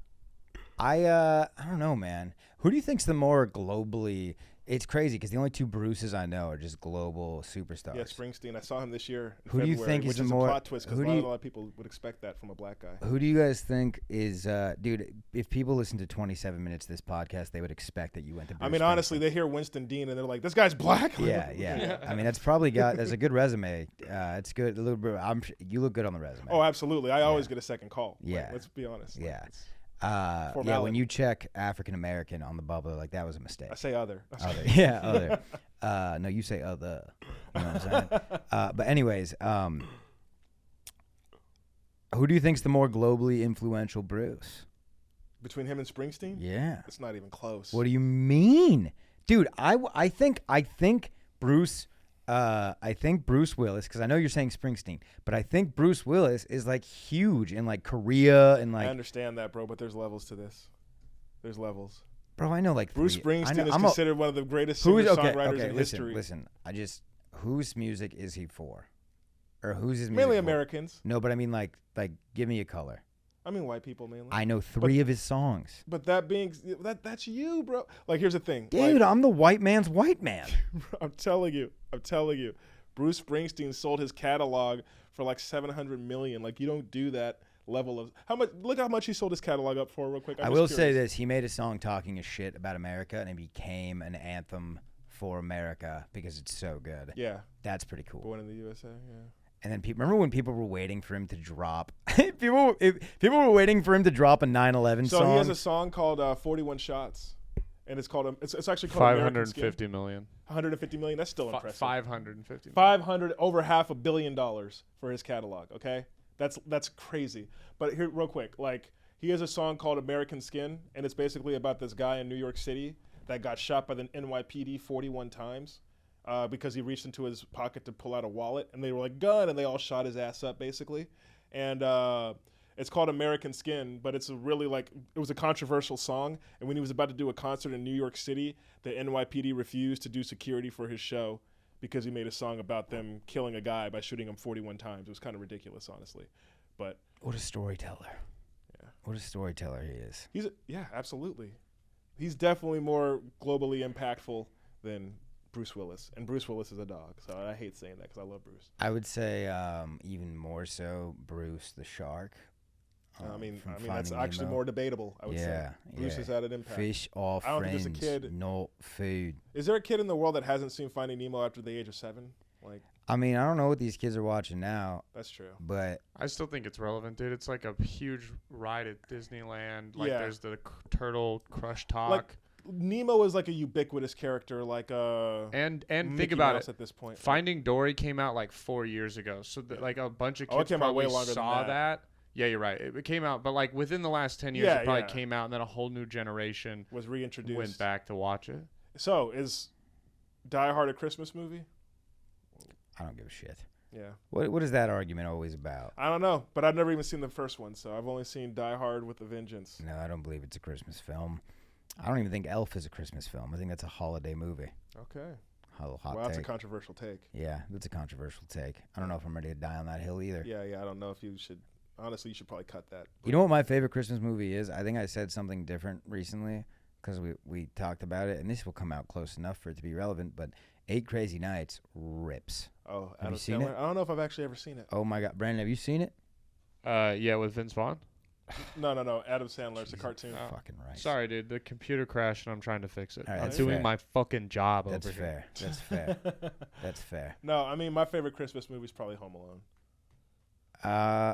don't know, man. Who do you think's the more globally? It's crazy because the only two Bruces I know are just global superstars. Yeah, Springsteen. I saw him this year. Who do you think is the more? Which is a plot twist because a lot of people would expect that from a black guy. Who do you guys think is, dude? If people listen to 27 minutes of this podcast, they would expect that you went to. Bruce honestly, they hear Winston Dean and they're like, "This guy's black." Yeah. I mean, that's probably that's a good resume. It's good. A little bit. You look good on the resume. Oh, absolutely. I always get a second call. Yeah. Like, let's be honest. Yeah. When you check African American on the bubble, like that was a mistake. I say other. Other. Yeah, other. No, you say other. You know what I'm saying? But anyways, who do you think's the more globally influential Bruce? Between him and Springsteen? Yeah. It's not even close. What do you mean? Dude, I think Bruce Willis, because I know you're saying Springsteen, but I think Bruce Willis is like huge in like Korea and like. I understand that, bro, but there's levels to this. There's levels. Bro, I know like Bruce Springsteen is considered one of the greatest singer-songwriters in history. Listen, whose music is he for? Or who's his music Mainly for? Americans. No, but I mean like give me a color. I mean white people mainly. I know three of his songs. But that's you, bro. Like here's the thing. Dude, I'm the white man's white man. I'm telling you. Bruce Springsteen sold his catalog for like $700 million. Like you don't do that level of look how much he sold his catalog up for real quick. I will say this, he made a song talking a shit about America and it became an anthem for America because it's so good. Yeah. That's pretty cool. Born in the USA, yeah. And then remember when people were waiting for him to drop people were waiting for him to drop a 9/11 song. So he has a song called 41 Shots. And it's called it's actually called 550 million. 150 million. That's still impressive. 550. 500 over $500 million for his catalog. Okay, that's crazy. But here, real quick, like he has a song called American Skin, and it's basically about this guy in New York City that got shot by the NYPD 41 times because he reached into his pocket to pull out a wallet, and they were like gun, and they all shot his ass up basically, and. It's called American Skin, but it's it was a controversial song. And when he was about to do a concert in New York City, the NYPD refused to do security for his show because he made a song about them killing a guy by shooting him 41 times. It was kind of ridiculous, honestly. But what a storyteller. Yeah. What a storyteller he is. Absolutely. He's definitely more globally impactful than Bruce Willis. And Bruce Willis is a dog, so I hate saying that because I love Bruce. I would say even more so Bruce the Shark. I mean that's actually more debatable. I would say Bruce has had an impact. Fish are friends, think there's a kid, not food. Is there a kid in the world that hasn't seen Finding Nemo after the age of 7? Like, I mean, I don't know what these kids are watching now. That's true. But I still think it's relevant, dude. It's like a huge ride at Disneyland. Like there's the turtle crush talk. Like, Nemo is like a ubiquitous character, like and Mickey think about Mouse it. At this point, Finding Dory came out like 4 years ago, so like a bunch of kids probably saw that. Yeah, you're right. It came out, but like within the last 10 years, it probably came out, and then a whole new generation was reintroduced. Went back to watch it. So is Die Hard a Christmas movie? I don't give a shit. Yeah. What is that argument always about? I don't know, but I've never even seen the first one, so I've only seen Die Hard with a Vengeance. No, I don't believe it's a Christmas film. I don't even think Elf is a Christmas film. I think that's a holiday movie. Okay. Hot that's a take. controversial take. Yeah, that's a controversial take. I don't know if I'm ready to die on that hill either. Yeah, I don't know if you should. Honestly, you should probably cut that. You know what my favorite Christmas movie is? I think I said something different recently because we talked about it, and this will come out close enough for it to be relevant, but 8 Crazy Nights rips. Oh, have you seen it? I don't know if I've actually ever seen it. Oh, my God. Brandon, have you seen it? Yeah, with Vince Vaughn? No. Adam Sandler. It's a cartoon. Fucking right. Sorry, dude. The computer crashed, and I'm trying to fix it. Right, I'm doing my fucking job over here. That's fair. That's fair. No, I mean, my favorite Christmas movie is probably Home Alone.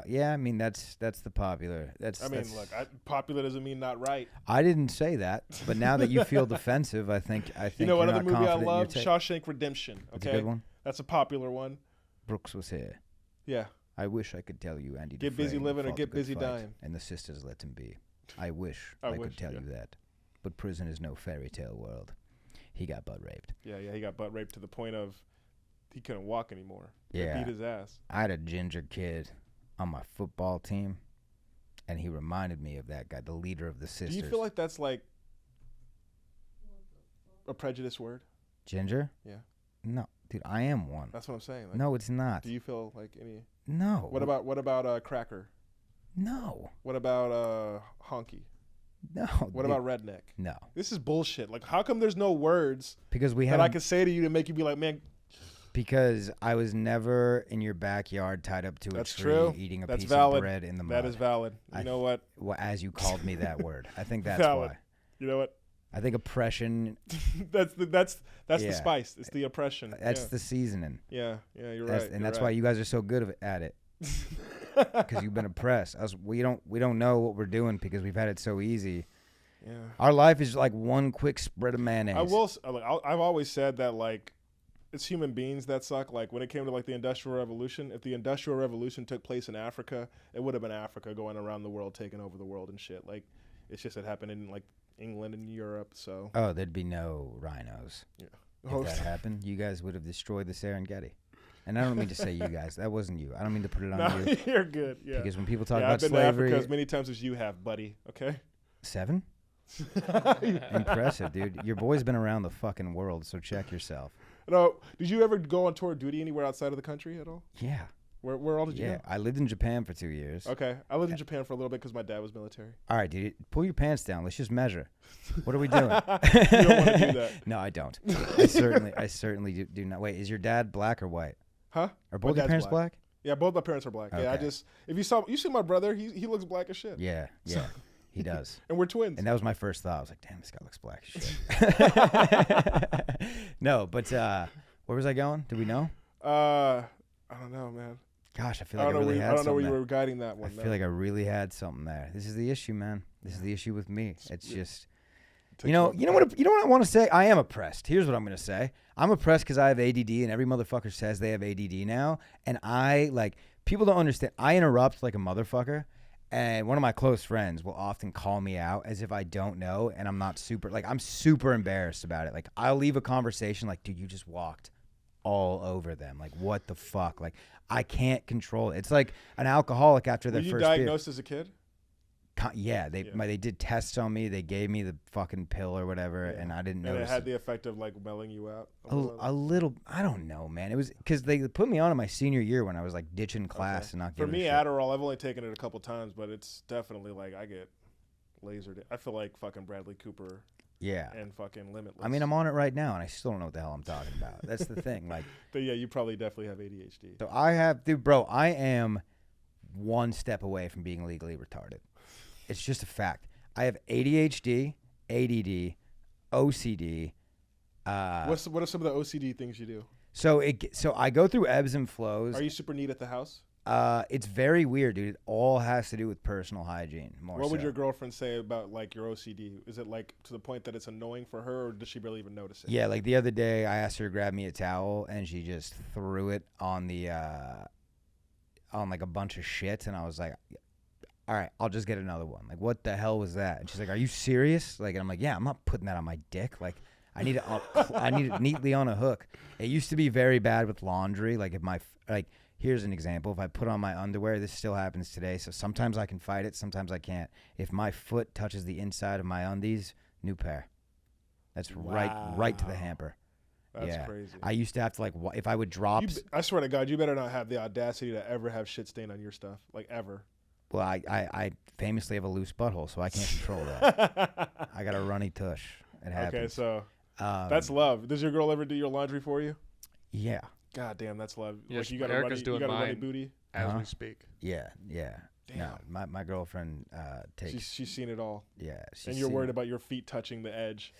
Yeah, I mean that's the popular. Look, popular doesn't mean not right. I didn't say that, but now that you feel defensive, I think you know what other movie I love? Shawshank Redemption. Okay, that's a good one. That's a popular one. Brooks was here. Yeah. I wish I could tell you, Andy. Get busy living or get busy dying. And the sisters let him be. I wish I could tell you that, but prison is no fairy tale world. He got butt raped. Yeah, he got butt raped to the point of he couldn't walk anymore. Yeah, they beat his ass. I had a ginger kid on my football team, and he reminded me of that guy, the leader of the sisters. Do you feel like that's like a prejudice word? Ginger? Yeah. No, dude, I am one. That's what I'm saying. Like, no, it's not. Do you feel like any? No. What about cracker? No. What about honky? No. What about redneck? No. This is bullshit. Like, how come there's no words because we that I could say to you to make you be like, man? Because I was never in your backyard tied up to a tree eating a piece of bread in the mud. That is valid. You know what? Well, as you called me that word, I think that's valid. Why. You know what? I think oppression. that's the spice. It's the oppression. That's the seasoning. Yeah, you're right. And that's why you guys are so good at it. Because you've been oppressed. We don't know what we're doing because we've had it so easy. Yeah. Our life is like one quick spread of mayonnaise. I've always said that, like, it's human beings that suck. Like, when it came to like the Industrial Revolution, if the Industrial Revolution took place in Africa, it would have been Africa going around the world, taking over the world and shit. Like, it's just it happened in like England and Europe. So there'd be no rhinos. Yeah. If that happened, you guys would have destroyed the Serengeti. And I don't mean to say you guys. That wasn't you. I don't mean to put it on you. You're good. Yeah. Because when people talk about I've been slavery, to Africa as many times as you have, buddy. Okay. 7? Impressive, dude. Your boy's been around the fucking world, so check yourself. No, did you ever go on tour of duty anywhere outside of the country at all? Yeah. Where all did you go? I lived in Japan for 2 years. Okay. I lived in Japan for a little bit because my dad was military. All right, dude. Pull your pants down. Let's just measure. What are we doing? You don't want to do that. No, I don't. I certainly do not. Wait, is your dad black or white? Huh? Are both your parents black? Yeah, both my parents are black. Okay. Yeah, if you see my brother, he looks black as shit. Yeah. He does. And we're twins. And that was my first thought. I was like, damn, this guy looks black as shit. No, but where was I going? Do we know? I don't know, man. Gosh, I feel like I really had something. I don't know where you were guiding that one. I feel like I really had something there. This is the issue, man. This is the issue with me. It's just, you know what I want to say? I am oppressed. Here's what I'm going to say. I'm oppressed because I have ADD, and every motherfucker says they have ADD now. And people don't understand. I interrupt like a motherfucker. And one of my close friends will often call me out as if I don't know, and I'm super embarrassed about it. Like, I'll leave a conversation like, dude, you just walked all over them. Like, what the fuck? Like, I can't control it. It's like an alcoholic after their first beer. Were you diagnosed as a kid? Yeah, they did tests on me. They gave me the fucking pill or whatever, and I didn't know. And it had the effect of like melling you out. A little. I don't know, man. It was because they put me on in my senior year when I was like ditching class and not giving. For me, a shit. Adderall, I've only taken it a couple times, but it's definitely like I get lasered. I feel like fucking Bradley Cooper. Yeah. And fucking Limitless. I mean, I'm on it right now, and I still don't know what the hell I'm talking about. That's the thing. Like. But yeah, you probably definitely have ADHD. So I have, dude, bro. I am one step away from being legally retarded. It's just a fact. I have ADHD, ADD, OCD. What are some of the OCD things you do? So I go through ebbs and flows. Are you super neat at the house? It's very weird, dude. It all has to do with personal hygiene. What would your girlfriend say about like your OCD? Is it like to the point that it's annoying for her, or does she barely even notice it? Yeah, like the other day, I asked her to grab me a towel, and she just threw it on the on like a bunch of shit, and I was like, all right, I'll just get another one. Like, what the hell was that? And she's like, are you serious? Like, and I'm like, yeah, I'm not putting that on my dick. Like, I need it neatly on a hook. It used to be very bad with laundry. Like, here's an example. If I put on my underwear, this still happens today. So sometimes I can fight it, sometimes I can't. If my foot touches the inside of my undies, new pair. That's right to the hamper. That's crazy. I used to have to, like, if I would drop. I swear to God, you better not have the audacity to ever have shit stain on your stuff, like ever. Well, I famously have a loose butthole, so I can't control that. I got a runny tush. It happens. Okay, so that's love. Does your girl ever do your laundry for you? Yeah. God damn, that's love. Yeah, like you got doing a runny booty as we speak. Yeah. Damn. No, my girlfriend takes. She's seen it all. Yeah. And you're worried about your feet touching the edge.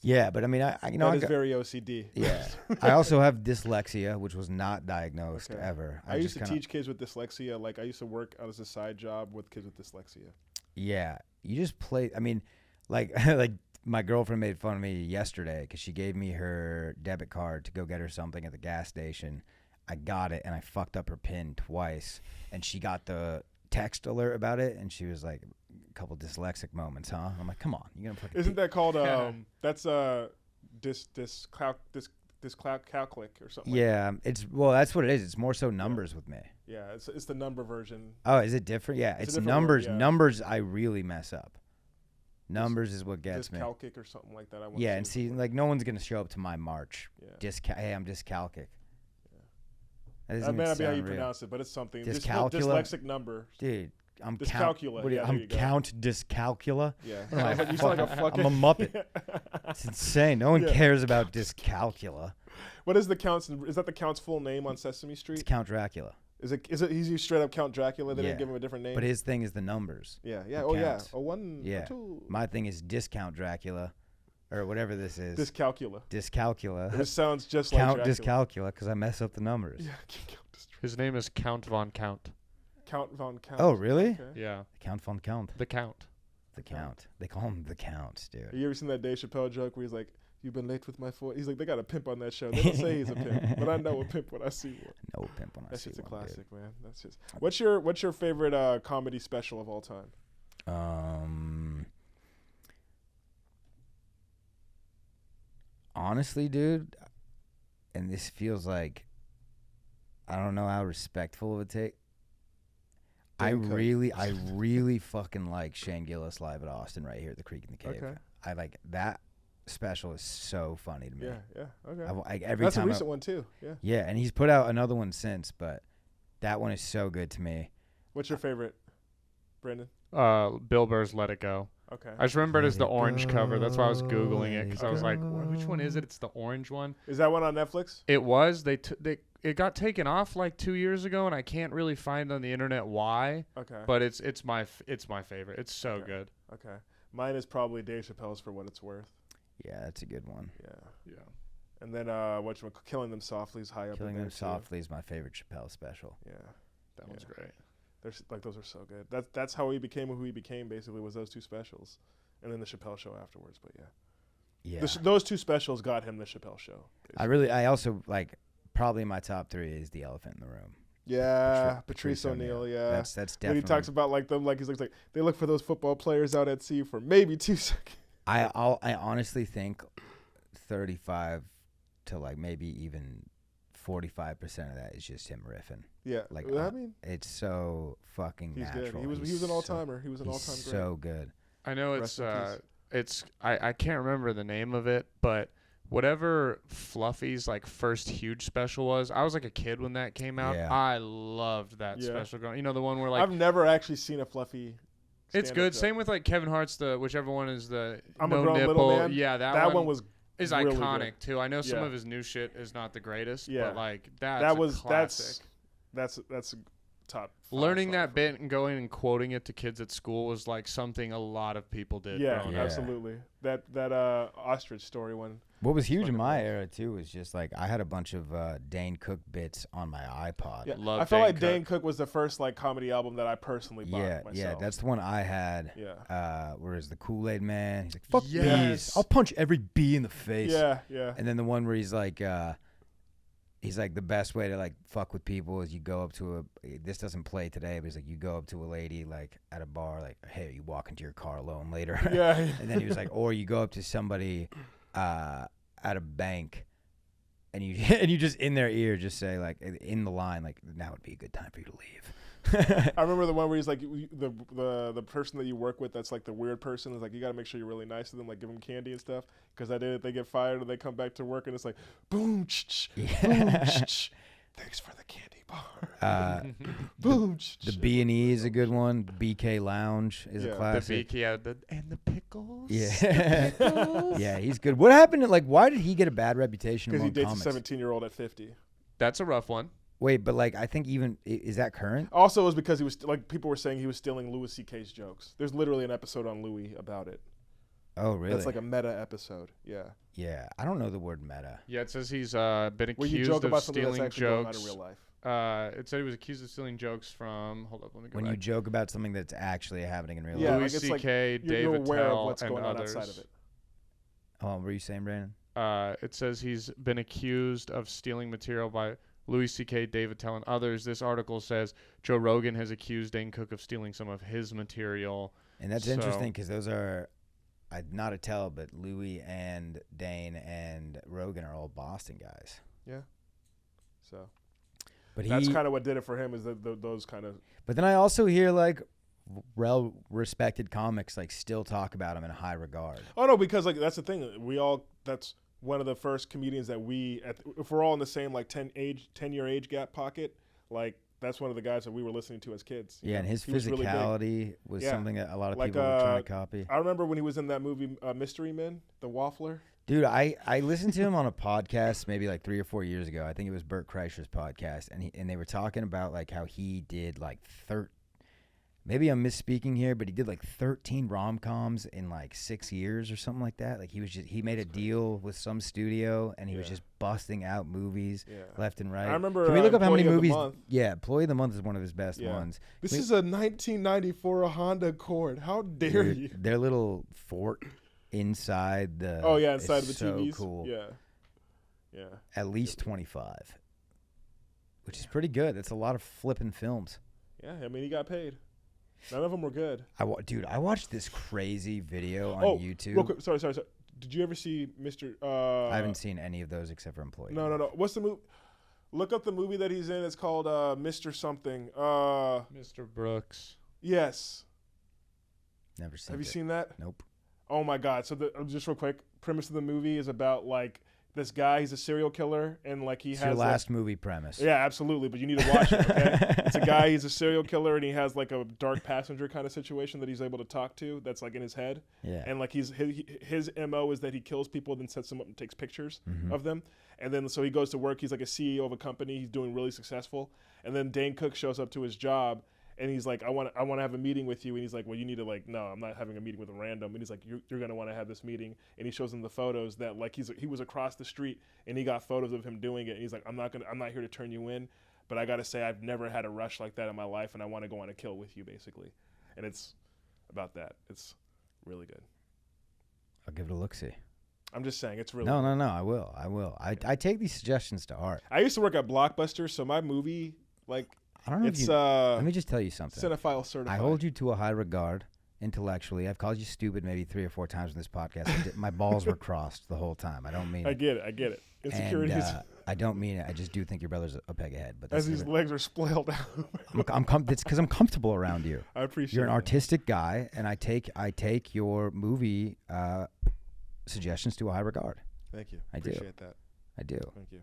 Yeah, but I mean, that is very OCD. Yeah. I also have dyslexia, which was not diagnosed ever. I used to teach kids with dyslexia. Like, I used to work as a side job with kids with dyslexia. Yeah. You just play. I mean, like my girlfriend made fun of me yesterday because she gave me her debit card to go get her something at the gas station. I got it, and I fucked up her PIN twice, and she got the text alert about it, and she was like, a couple dyslexic moments, huh? I'm like, come on, you're gonna fucking. Isn't that called that's dyscalculic or something? Yeah, that's what it is. It's more so numbers with me. Yeah, it's the number version. Oh, is it different? Yeah, it's numbers. Word, yeah. Numbers, I really mess up. Numbers is what gets me. Dyscalculic or something like that. Yeah, and see, like, no one's gonna show up to my march. Yeah. Hey, I'm dyscalculic. Yeah. That may not be how you pronounce it, but it's something. Dyslexic number. Dude, I'm Dyscalcula. I'm Count Dyscalcula. Yeah. You sound like a fucking. I'm a Muppet. It's insane. No one cares about Dyscalcula. What is the Count's? Is that the Count's full name on Sesame Street? It's Count Dracula. Is it? He's straight up Count Dracula. They didn't give him a different name. But his thing is the numbers. Yeah. Oh yeah. A 1. Yeah. A 2. My thing is Discount Dracula, or whatever this is. Dyscalculia. It sounds just Count like Dyscalculia because I mess up the numbers. Yeah. His name is Count Von Count. Count Von Count. Oh really? Okay. Yeah. Count Von Count. The Count. The Count. They call him the Count, dude. Have you ever seen that Dave Chappelle joke where he's like, "You've been late with my foot." He's like, "They got a pimp on that show. They don't say he's a pimp, but I know a pimp when I see one." No pimp when I see one. That's just a classic, man. That's just. What's your favorite comedy special of all time? Honestly, dude, and this feels like I don't know how respectful it would take. I really fucking like Shane Gillis live at Austin right here at the Creek in the Cave. Okay. I like that special is so funny to me. Yeah. Okay. That's a recent one too. Yeah. Yeah, and he's put out another one since, but that one is so good to me. What's your favorite, Brandon? Bill Burr's Let It Go. Okay. I just remembered it as the orange cover. That's why I was Googling it because I was like, which one is it? It's the orange one. Is that one on Netflix? It was. It got taken off like 2 years ago, and I can't really find on the internet why. Okay. But it's my favorite. It's so good. Okay. Mine is probably Dave Chappelle's For What It's Worth. Yeah, that's a good one. Yeah. And then Killing Them Softly is high up. Killing Them Softly is my favorite Chappelle special. Yeah. That one's great. Those are so good. That's how he became who he became. Basically, was those two specials, and then the Chappelle Show afterwards. But yeah. Those two specials got him the Chappelle Show. Basically. I also like probably my top 3 is The Elephant in the Room. Yeah, Patrice O'Neal. Yeah, that's definitely. When he talks about like them, like he's like they look for those football players out at sea for maybe 2 seconds. I honestly think 35 to like maybe even 45% of that is just him riffing. Yeah, like I mean, it's so fucking natural. Good. He was an all timer. He was an all time great. So good. I know I can't remember the name of it, but whatever Fluffy's like first huge special was, I was like a kid when that came out. Yeah. I loved that special. You know, the one where like I've never actually seen a Fluffy. It's good. Same with like Kevin Hart's whichever one is the I'm no a grown nipple. Little Man. Yeah, that one was is really iconic good. Too. I know some of his new shit is not the greatest, but like that's classic. That's top. Learning that bit and going and quoting it to kids at school was like something a lot of people did. Yeah, absolutely. That ostrich story one. What was huge in my era too was just like I had a bunch of Dane Cook bits on my iPod. Yeah. I felt like Dane Cook was the first like comedy album that I personally bought myself. Yeah, that's the one I had. Yeah. Whereas the Kool-Aid Man, he's like, "Fuck bees, I'll punch every bee in the face." Yeah. And then the one where he's like the best way to like fuck with people is you go up to this doesn't play today, but he's like you go up to a lady like at a bar like, "Hey, you walk into your car alone later." Yeah. And then he was like, or you go up to somebody at a bank and you just in their ear just say like in the line like, "Now would be a good time for you to leave." I remember the one where he's like the person that you work with that's like the weird person is like you got to make sure you're really nice to them, like give them candy and stuff, because they get fired and they come back to work and it's like boom, boom, thanks for the candy bar. Boom. The B&E is a good one. BK Lounge is a classic. The BK and the pickles. Yeah. The pickles. Yeah, he's good. What happened to why did he get a bad reputation among because he comics? dates a 17-year-old at 50. That's a rough one. Wait, but like I think is that current? Also, it was because he was like people were saying he was stealing Louis C.K.'s jokes. There's literally an episode on Louis about it. Oh, really? That's like a meta episode. Yeah. Yeah, I don't know the word meta. Yeah, it says he's been accused of stealing jokes. In real life. It said he was accused of stealing jokes from. Hold up, let me go When back. you joke about something that's actually happening in real Yeah, life. Louis C.K., Dave Attell, and going others. On outside of it. Oh, what were you saying, Brandon? It says he's been accused of stealing material by Louis C.K., Dave Attell, and others. This article says Joe Rogan has accused Dane Cook of stealing some of his material. And that's interesting because those are, not Attell, but Louis and Dane and Rogan are all Boston guys. Yeah. So. But that's kind of what did it for him is those kind of. But then I also hear like well-respected comics like still talk about him in high regard. Oh no, because like that's the thing. That's one of the first comedians that if we're all in the same like 10-year age gap pocket, like that's one of the guys that we were listening to as kids. Yeah, and his physicality was something that a lot of people were trying to copy. I remember when he was in that movie Mystery Men, the Waffler. Dude, I listened to him on a podcast maybe like 3 or 4 years ago. I think it was Bert Kreischer's podcast, and they were talking about like how he did like maybe I'm misspeaking here, but he did like 13 rom-coms in like 6 years or something like that. Like he made a deal with some studio, and he was just busting out movies left and right. I remember. Can we look up how many movies? Yeah, Employee of the Month is one of his best ones. This is a 1994 Honda Accord. How dare you? Their little fort inside the inside of the so TVs. Cool. Yeah. At least 25, which is pretty good. That's a lot of flipping films. Yeah, I mean he got paid. None of them were good. Dude, I watched this crazy video on YouTube. Real quick, sorry. Did you ever see Mr. I haven't seen any of those except for Employee. No. What's the movie? Look up the movie that he's in. It's called Mr. Something. Mr. Brooks. Yes. Never seen it. Have you seen that? Nope. Oh my God. So just real quick, premise of the movie is about like this guy, he's a serial killer, and like he has your last movie premise. Yeah, absolutely, but you need to watch it, okay? It's a guy, he's a serial killer, and he has like a dark passenger kind of situation that he's able to talk to that's like in his head. Yeah. And like his MO is that he kills people, then sets them up and takes pictures of them. And then so he goes to work, he's like a CEO of a company, he's doing really successful. And then Dane Cook shows up to his job, and he's like, I want to have a meeting with you. And he's like, well, you need to like, no, I'm not having a meeting with a random. And he's like, you're going to want to have this meeting. And he shows him the photos that like he was across the street, and he got photos of him doing it. And he's like, I'm not here to turn you in, but I got to say, I've never had a rush like that in my life, and I want to go on a kill with you, basically. And it's about that. It's really good. I'll give it a look-see. I'm just saying, it's really No, I will. I take these suggestions to heart. I used to work at Blockbuster, so my movie, like, I don't know if let me just tell you something. Cinephile certified. I hold you to a high regard intellectually. I've called you stupid maybe 3 or 4 times in this podcast. My balls were crossed the whole time. I don't mean it. I get it. Insecurities. And, I don't mean it. I just do think your brother's a peg ahead. But as his legs are splayed out. It's because I'm comfortable around you. I appreciate it. You're an artistic guy, and I take your movie suggestions to a high regard. Thank you. I appreciate that. I do. Thank you.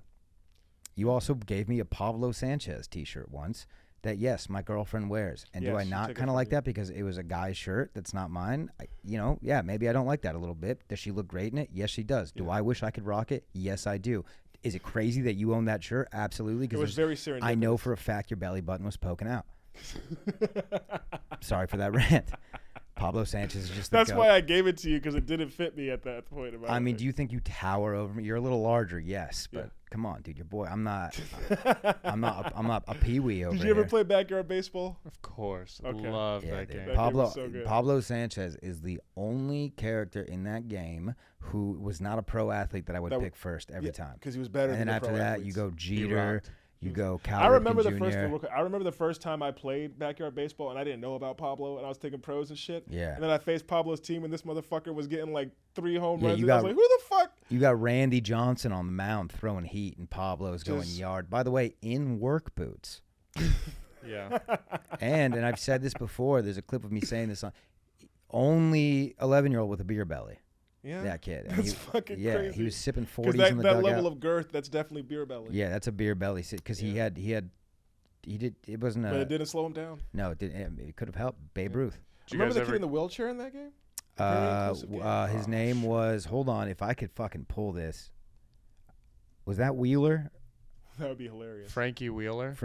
You also gave me a Pablo Sanchez T-shirt once that, yes, my girlfriend wears. And do I not kind of like that because it was a guy's shirt that's not mine? Maybe I don't like that a little bit. Does she look great in it? Yes, she does. Do I wish I could rock it? Yes, I do. Is it crazy that you own that shirt? Absolutely. It was very serendipitous. I know for a fact your belly button was poking out. Sorry for that rant. Pablo Sanchez is just That's why I gave it to you, because it didn't fit me at that point. I mean, do you think you tower over me? You're a little larger, yes, but come on, dude, your boy. I'm not a peewee over here. Did you ever play backyard baseball? Of course. Okay. Love that game. That Pablo, game was so good. Pablo Sanchez is the only character in that game who was not a pro athlete that I would pick first every time. Because he was better than the pro And then after that, athletes. you go Jeter. You go Cal I remember Ripken Jr. I remember the first time I played backyard baseball, and I didn't know about Pablo, and I was taking pros and shit. Yeah. And then I faced Pablo's team, and this motherfucker was getting like 3 home runs. And I was like, who the fuck? You got Randy Johnson on the mound throwing heat, and Pablo's going yard. By the way, in work boots. Yeah. And I've said this before. There's a clip of me saying this on. Only 11-year-old with a beer belly. Yeah, that kid. That's fucking crazy. Yeah, he was sipping 40s in the dugout. That level of girth, that's definitely beer belly. Yeah, that's a beer belly. Because he did. It wasn't. But it didn't slow him down. No, it didn't. It could have helped. Babe Ruth. Remember the kid in the wheelchair in that game? His name was. Hold on, if I could fucking pull this. Was that Wheeler? That would be hilarious. Frankie Wheeler.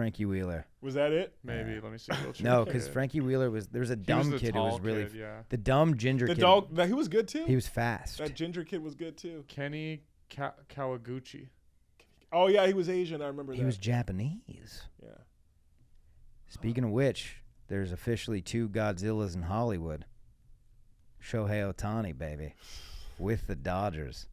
Was that it? Maybe. Let me see. No, because Frankie Wheeler was. There was a dumb kid who was really. The dumb ginger kid. He was good too. He was fast. That ginger kid was good too. Kenny Kawaguchi. Oh yeah, he was Asian. I remember that. He was Japanese. Yeah. Speaking of which, there's officially 2 Godzillas in Hollywood. Shohei Ohtani, baby, with the Dodgers.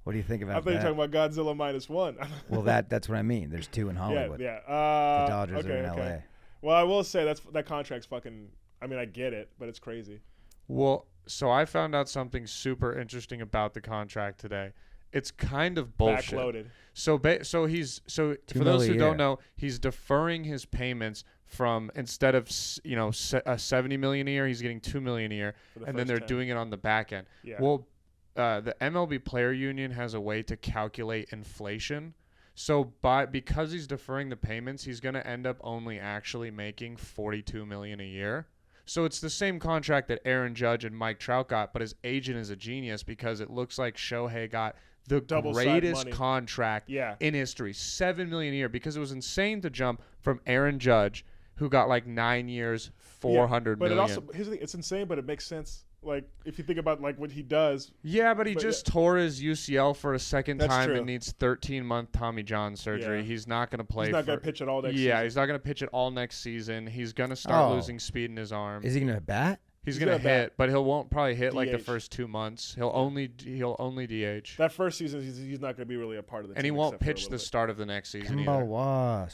What do you think about that? I thought you were talking about Godzilla -1. Well, that's what I mean. There's 2 in Hollywood. Yeah. The Dodgers are in LA. Well, I will say that contract's fucking. I mean, I get it, but it's crazy. Well, so I found out something super interesting about the contract today. It's kind of bullshit. Backloaded. So for those who don't know, he's deferring his payments from instead of $70 million a year, he's getting $2 million a year, and then they're 10. Doing it on the back end. Yeah. Well, the MLB Player Union has a way to calculate inflation. So because he's deferring the payments, he's going to end up only actually making $42 million a year. So it's the same contract that Aaron Judge and Mike Trout got, but his agent is a genius because it looks like Shohei got the greatest contract in history, $7 million a year, because it was insane to jump from Aaron Judge, who got like 9 years, $400 million. But here's the thing, it's insane, but it makes sense. Like, if you think about, like, what he does. Yeah, but he just tore his UCL for a second time and needs 13-month Tommy John surgery. Yeah. He's not going to play. He's not going to pitch it all next season. Yeah, he's not going to pitch it all next season. He's going to start losing speed in his arm. Is he going to bat? He's going to hit, but won't probably hit DH. Like the first 2 months. He'll only DH. That first season, he's not going to be really a part of the team. And he won't pitch the start of the next season either.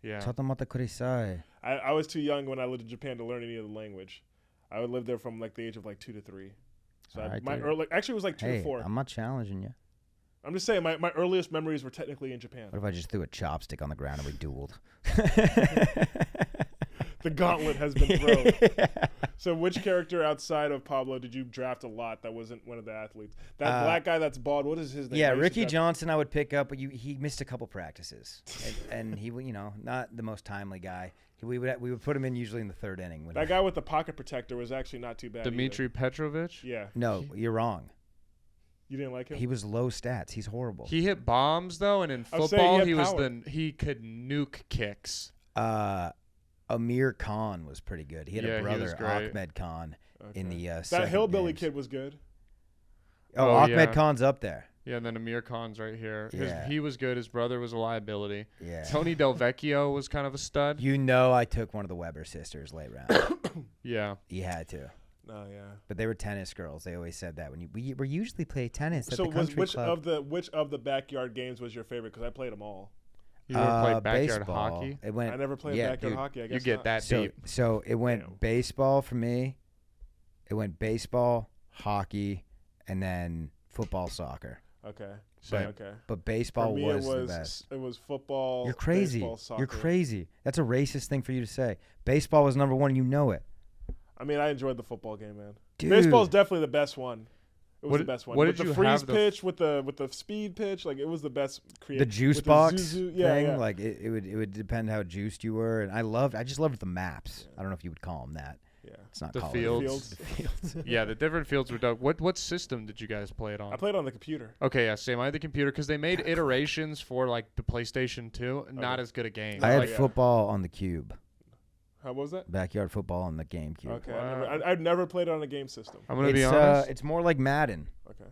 Yeah. I was too young when I lived in Japan to learn any of the language. I would live there from like the age of like 2 to 3. So actually it was like 2 to 4. I'm not challenging you. I'm just saying my earliest memories were technically in Japan. What if I just threw a chopstick on the ground and we dueled? The gauntlet has been thrown. Yeah. So which character outside of Pablo did you draft a lot that wasn't one of the athletes? That black guy that's bald, what is his name? Yeah, Ricky Johnson I would pick up, but he missed a couple practices. and he, not the most timely guy. We would put him in usually in the third inning. That guy with the pocket protector was actually not too bad. Dmitry Petrovich? Yeah. No, you're wrong. You didn't like him? He was low stats. He's horrible. He hit bombs though, and in football he could nuke kicks. Amir Khan was pretty good. He had a brother, Ahmed Khan, in the that hillbilly kid was good. Oh, Ahmed Khan's up there. Yeah, and then Amir Khan's right here. Yeah. He was good. His brother was a liability. Yeah. Tony Del Vecchio was kind of a stud. I took one of the Weber sisters late round. Yeah. You had to. Oh, yeah. But they were tennis girls. They always said that. We usually play tennis at the country club. Which of the backyard games was your favorite? Because I played them all. You ever played backyard baseball. Hockey? I never played backyard hockey. I guess you get that deep. So it went baseball for me. It went baseball, hockey, and then football, soccer. Okay. But baseball was the best. It was football. You're crazy. Baseball, soccer. You're crazy. That's a racist thing for you to say. Baseball was number one. You know it. I mean, I enjoyed the football game, man. Dude. Baseball is definitely the best one. It was the best one. What with did the you freeze have pitch, with the speed pitch, like it was the best. The juice box thing, yeah. like it would depend how juiced you were, and I just loved the maps. Yeah. I don't know if you would call them that. Yeah, it's not the fields. The fields. Yeah, the different fields were dope. What system did you guys play it on? I played on the computer. Okay, yeah, same. I had the computer because they made iterations for like the PlayStation 2. Not as good a game. I had football on the Cube. How was that? Backyard football on the GameCube. Okay, wow. I've never played it on a game system. I'm gonna be honest. It's more like Madden. Okay.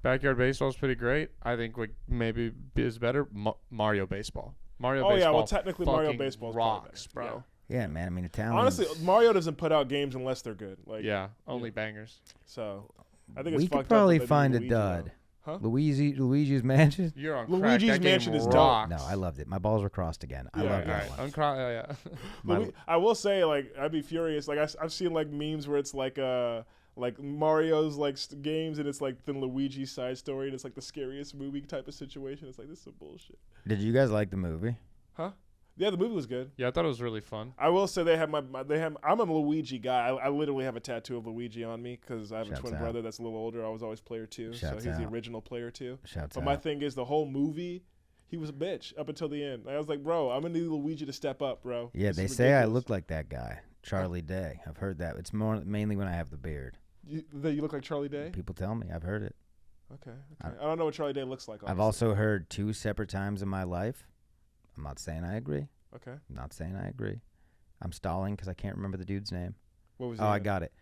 Backyard baseball is pretty great. I think maybe is better. Mario baseball. Baseball. Yeah, well, technically Mario baseball rocks, bro. Yeah, man. I mean, Italians. Honestly, Mario doesn't put out games unless they're good. Like only bangers. So, I think it's we fucked could probably up find a dud. Huh? Luigi's Mansion. You're on crack. Luigi's Mansion is dope. No, I loved it. My balls were crossed again. I loved it. Yeah. I will say, like, I'd be furious. Like, I've seen like memes where it's like Mario's like games, and it's like the Luigi's side story, and it's like the scariest movie type of situation. It's like, this is some bullshit. Did you guys like the movie? Huh? Yeah, the movie was good. Yeah, I thought it was really fun. I will say I'm a Luigi guy. I literally have a tattoo of Luigi on me because I have a twin brother that's a little older. I was always player 2, so he's the original player 2. But my thing is, the whole movie, he was a bitch up until the end. I was like, bro, I'm gonna need Luigi to step up, bro. Yeah, they say I look like that guy, Charlie Day. I've heard that. It's mainly when I have the beard. That you look like Charlie Day? People tell me. I've heard it. Okay. I don't know what Charlie Day looks like. Honestly. I've also heard 2 separate times in my life. I'm not saying I agree. Okay. I'm not saying I agree. I'm stalling because I can't remember the dude's name. What was? I got it.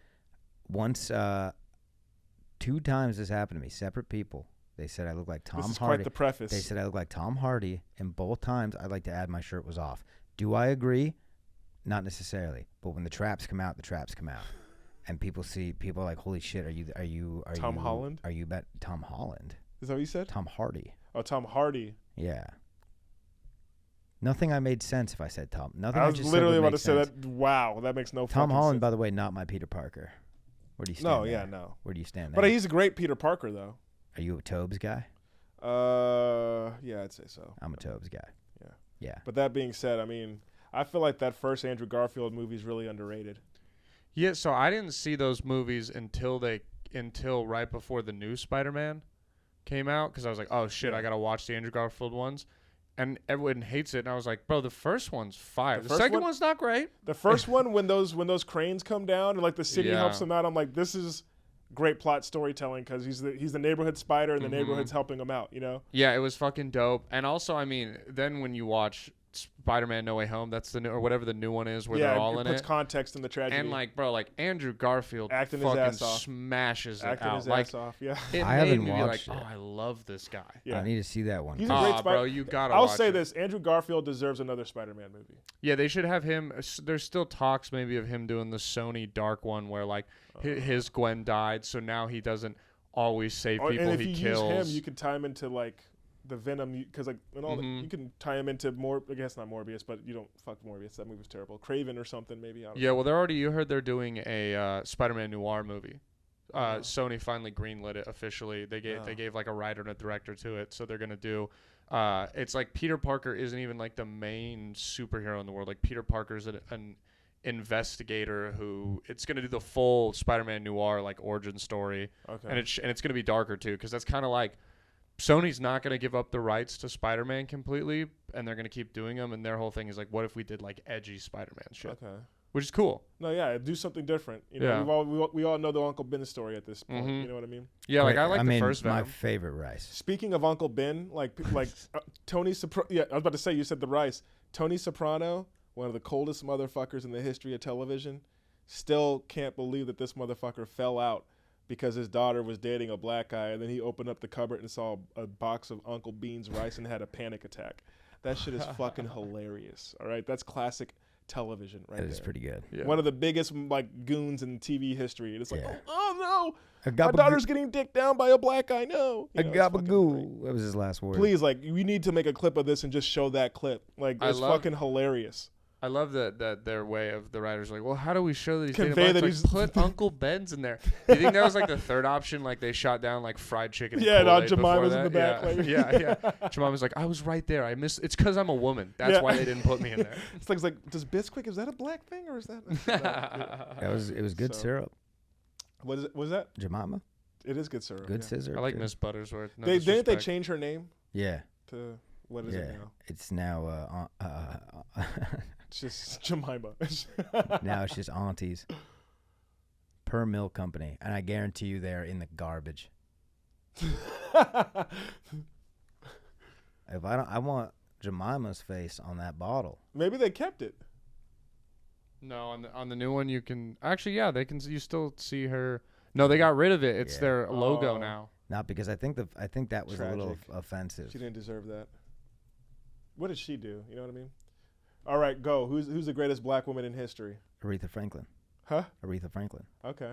Once, 2 times this happened to me. Separate people. They said I look like Tom Hardy. This is quite the preface. They said I look like Tom Hardy, and both times I'd like to add my shirt was off. Do I agree? Not necessarily. But when the traps come out, the traps come out. And people are like, holy shit, are you Tom Holland? Are you Tom Holland? Is that what you said? Tom Hardy. Oh, Tom Hardy. Yeah. Nothing I made sense if I said Tom. Nothing. I was literally about to say that. Wow, that makes no fucking sense. Tom Holland, by the way, not my Peter Parker. Where do you stand? No. Where do you stand there? But he's a great Peter Parker, though. Are you a Tobes guy? Yeah, I'd say so. I'm a Tobes guy. Yeah. Yeah. But that being said, I mean, I feel like that first Andrew Garfield movie is really underrated. Yeah, so I didn't see those movies until right before the new Spider-Man came out, because I was like, oh shit, I gotta watch the Andrew Garfield ones, and everyone hates it, and I was like, bro, the first one's fire. The second one's not great. The first one, when those cranes come down and like the city helps them out, I'm like, this is great plot storytelling, because he's the neighborhood spider and the neighborhood's helping him out, you know? Yeah, it was fucking dope. And also, I mean, then when you watch Spider-Man No Way Home, that's the new, or whatever the new one is, where they're all in it. Yeah, it puts context in the tragedy. And like, bro, like Andrew Garfield acting fucking his ass off. Smashes acting it out. his Like, ass off. Yeah, it I made haven't me be like, watched it. oh, I love this guy. Yeah. I need to see that one. He's a great bro, you gotta. I'll watch say it. this: Andrew Garfield deserves another Spider-Man movie. Yeah, they should have him. There's still talks maybe of him doing the Sony Dark one, where like his Gwen died, so now he doesn't always save people. And if he you kills. use him, you can tie him into like the Venom, because like and all you can tie him into I guess not Morbius, but you don't fuck Morbius. That movie's terrible. Craven or something maybe. Yeah, well, you heard they're doing a Spider-Man noir movie. Sony finally greenlit it officially. They gave like a writer and a director to it, so they're gonna do. It's like Peter Parker isn't even like the main superhero in the world. Like Peter Parker's an investigator who it's gonna do the full Spider-Man noir like origin story. Okay. And it's gonna be darker too, because that's kind of like Sony's not gonna give up the rights to Spider-Man completely, and they're gonna keep doing them. And their whole thing is like, what if we did like edgy Spider-Man shit? Okay. Which is cool. No, yeah, do something different. You know, we all know the Uncle Ben story at this point. You know what I mean? Yeah, like I like the first Venom. My favorite rice. Speaking of Uncle Ben, like Tony Soprano. Yeah, I was about to say, you said the rice. Tony Soprano, one of the coldest motherfuckers in the history of television, still can't believe that this motherfucker fell out because his daughter was dating a black guy, and then he opened up the cupboard and saw a box of Uncle Bean's rice and had a panic attack. That shit is fucking hilarious. All right, that's classic television right there. That is pretty good. Yeah. One of the biggest like goons in TV history. It's like, oh no, my daughter's getting dicked down by a black guy. No, a gabagoo. That was his last word. Please, like, we need to make a clip of this and just show that clip. Like, it's fucking hilarious. I love that their way of the writers like, well, how do we show that he's convey that he's like, put Uncle Ben's in there? Do you think that was like the third option? Like they shot down like fried chicken. Yeah, no, Jemima's in the back. Yeah. Jemima's like, I was right there. I missed. It's because I'm a woman. That's why they didn't put me in there. It's like, does Bisquick, is that a black thing or is that? It was good syrup. What is it? Was that Jemima? It is good syrup. Good scissor. I like Miss Buttersworth. No didn't they change her name? Yeah. To what is it now? It's now it's just Jemima. Now it's just aunties. Per milk company, and I guarantee you they're in the garbage. I want Jemima's face on that bottle. Maybe they kept it. No, on the new one you can actually they can. You still see her. No, they got rid of it. It's their logo now. Not because I think that was tragic. A little offensive. She didn't deserve that. What did she do? You know what I mean? All right, go. Who's the greatest black woman in history? Aretha Franklin. Huh? Aretha Franklin. Okay.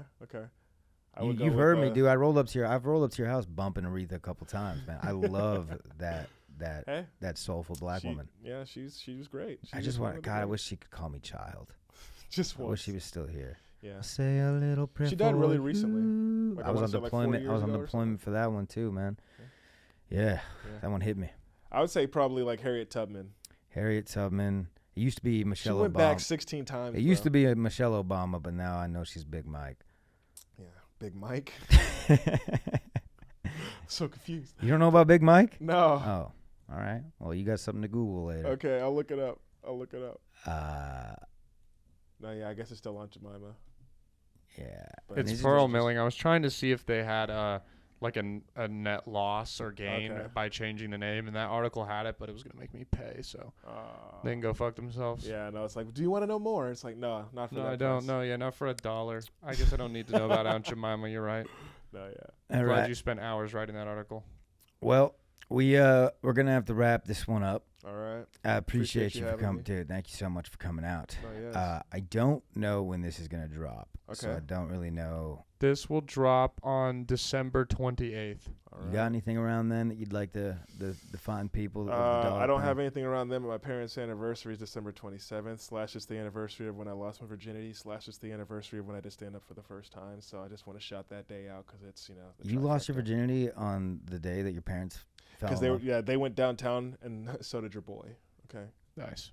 You've heard me, dude. I've rolled up to your house bumping Aretha a couple times, man. I love that soulful black woman. Yeah, she was great. I wish she could call me child. I wish she was still here. Yeah. Say a little prayer. She died really recently. Like I was on deployment for that one too, man. Yeah, that one hit me. I would say probably like Harriet Tubman. Harriet Tubman. It used to be Michelle Obama. She went back 16 times. It used to be Michelle Obama, but now I know she's Big Mike. Yeah, Big Mike. So confused. You don't know about Big Mike? No. Oh, all right. Well, you got something to Google later. Okay, I'll look it up. No, yeah, I guess it's still on Jemima. Yeah. But it's Pearl Milling. I was trying to see if they had like a net loss or gain by changing the name, and that article had it, but it was going to make me pay, so they can go fuck themselves. Yeah, no, it's like, do you want to know more? It's like, no, not for that. No, I don't. No, yeah, not for $1. I guess I don't need to know about Aunt Jemima. You're right. No, yeah. I'm glad you spent hours writing that article. Well, we're going to have to wrap this one up. All right. I appreciate you for coming, dude. Thank you so much for coming out. Oh, yes. I don't know when this is going to drop, okay. So I don't really know. This will drop on December 28th. Right. You got anything around then that you'd like the fine people? I don't have anything around them. My parents' anniversary is December 27th. / it's the anniversary of when I lost my virginity. / it's the anniversary of when I did stand up for the first time. So I just want to shout that day out because it's You lost your virginity on the day that your parents. Because they went downtown and so did your boy. Okay. Nice.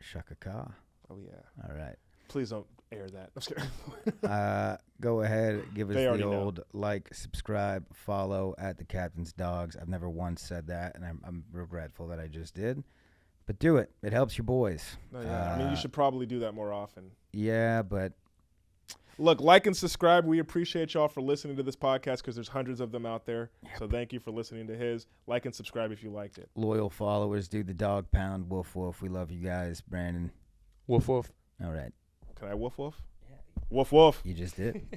Shaka Ka. Oh, yeah. All right. Please don't air that. I'm scared. Go ahead, give us the old know. like, subscribe, follow at the Captain's Dogs. I've never once said that, and I'm regretful that I just did. But do it. It helps your boys. No, yeah. I mean, you should probably do that more often. Yeah, but... Look, like and subscribe. We appreciate y'all for listening to this podcast because there's hundreds of them out there. Yep. So thank you for listening to his. Like and subscribe if you liked it. Loyal followers, do the dog pound. Woof, woof. We love you guys. Brandon. Woof, woof. All right. Can I woof, woof? Yeah. Woof, woof. You just did.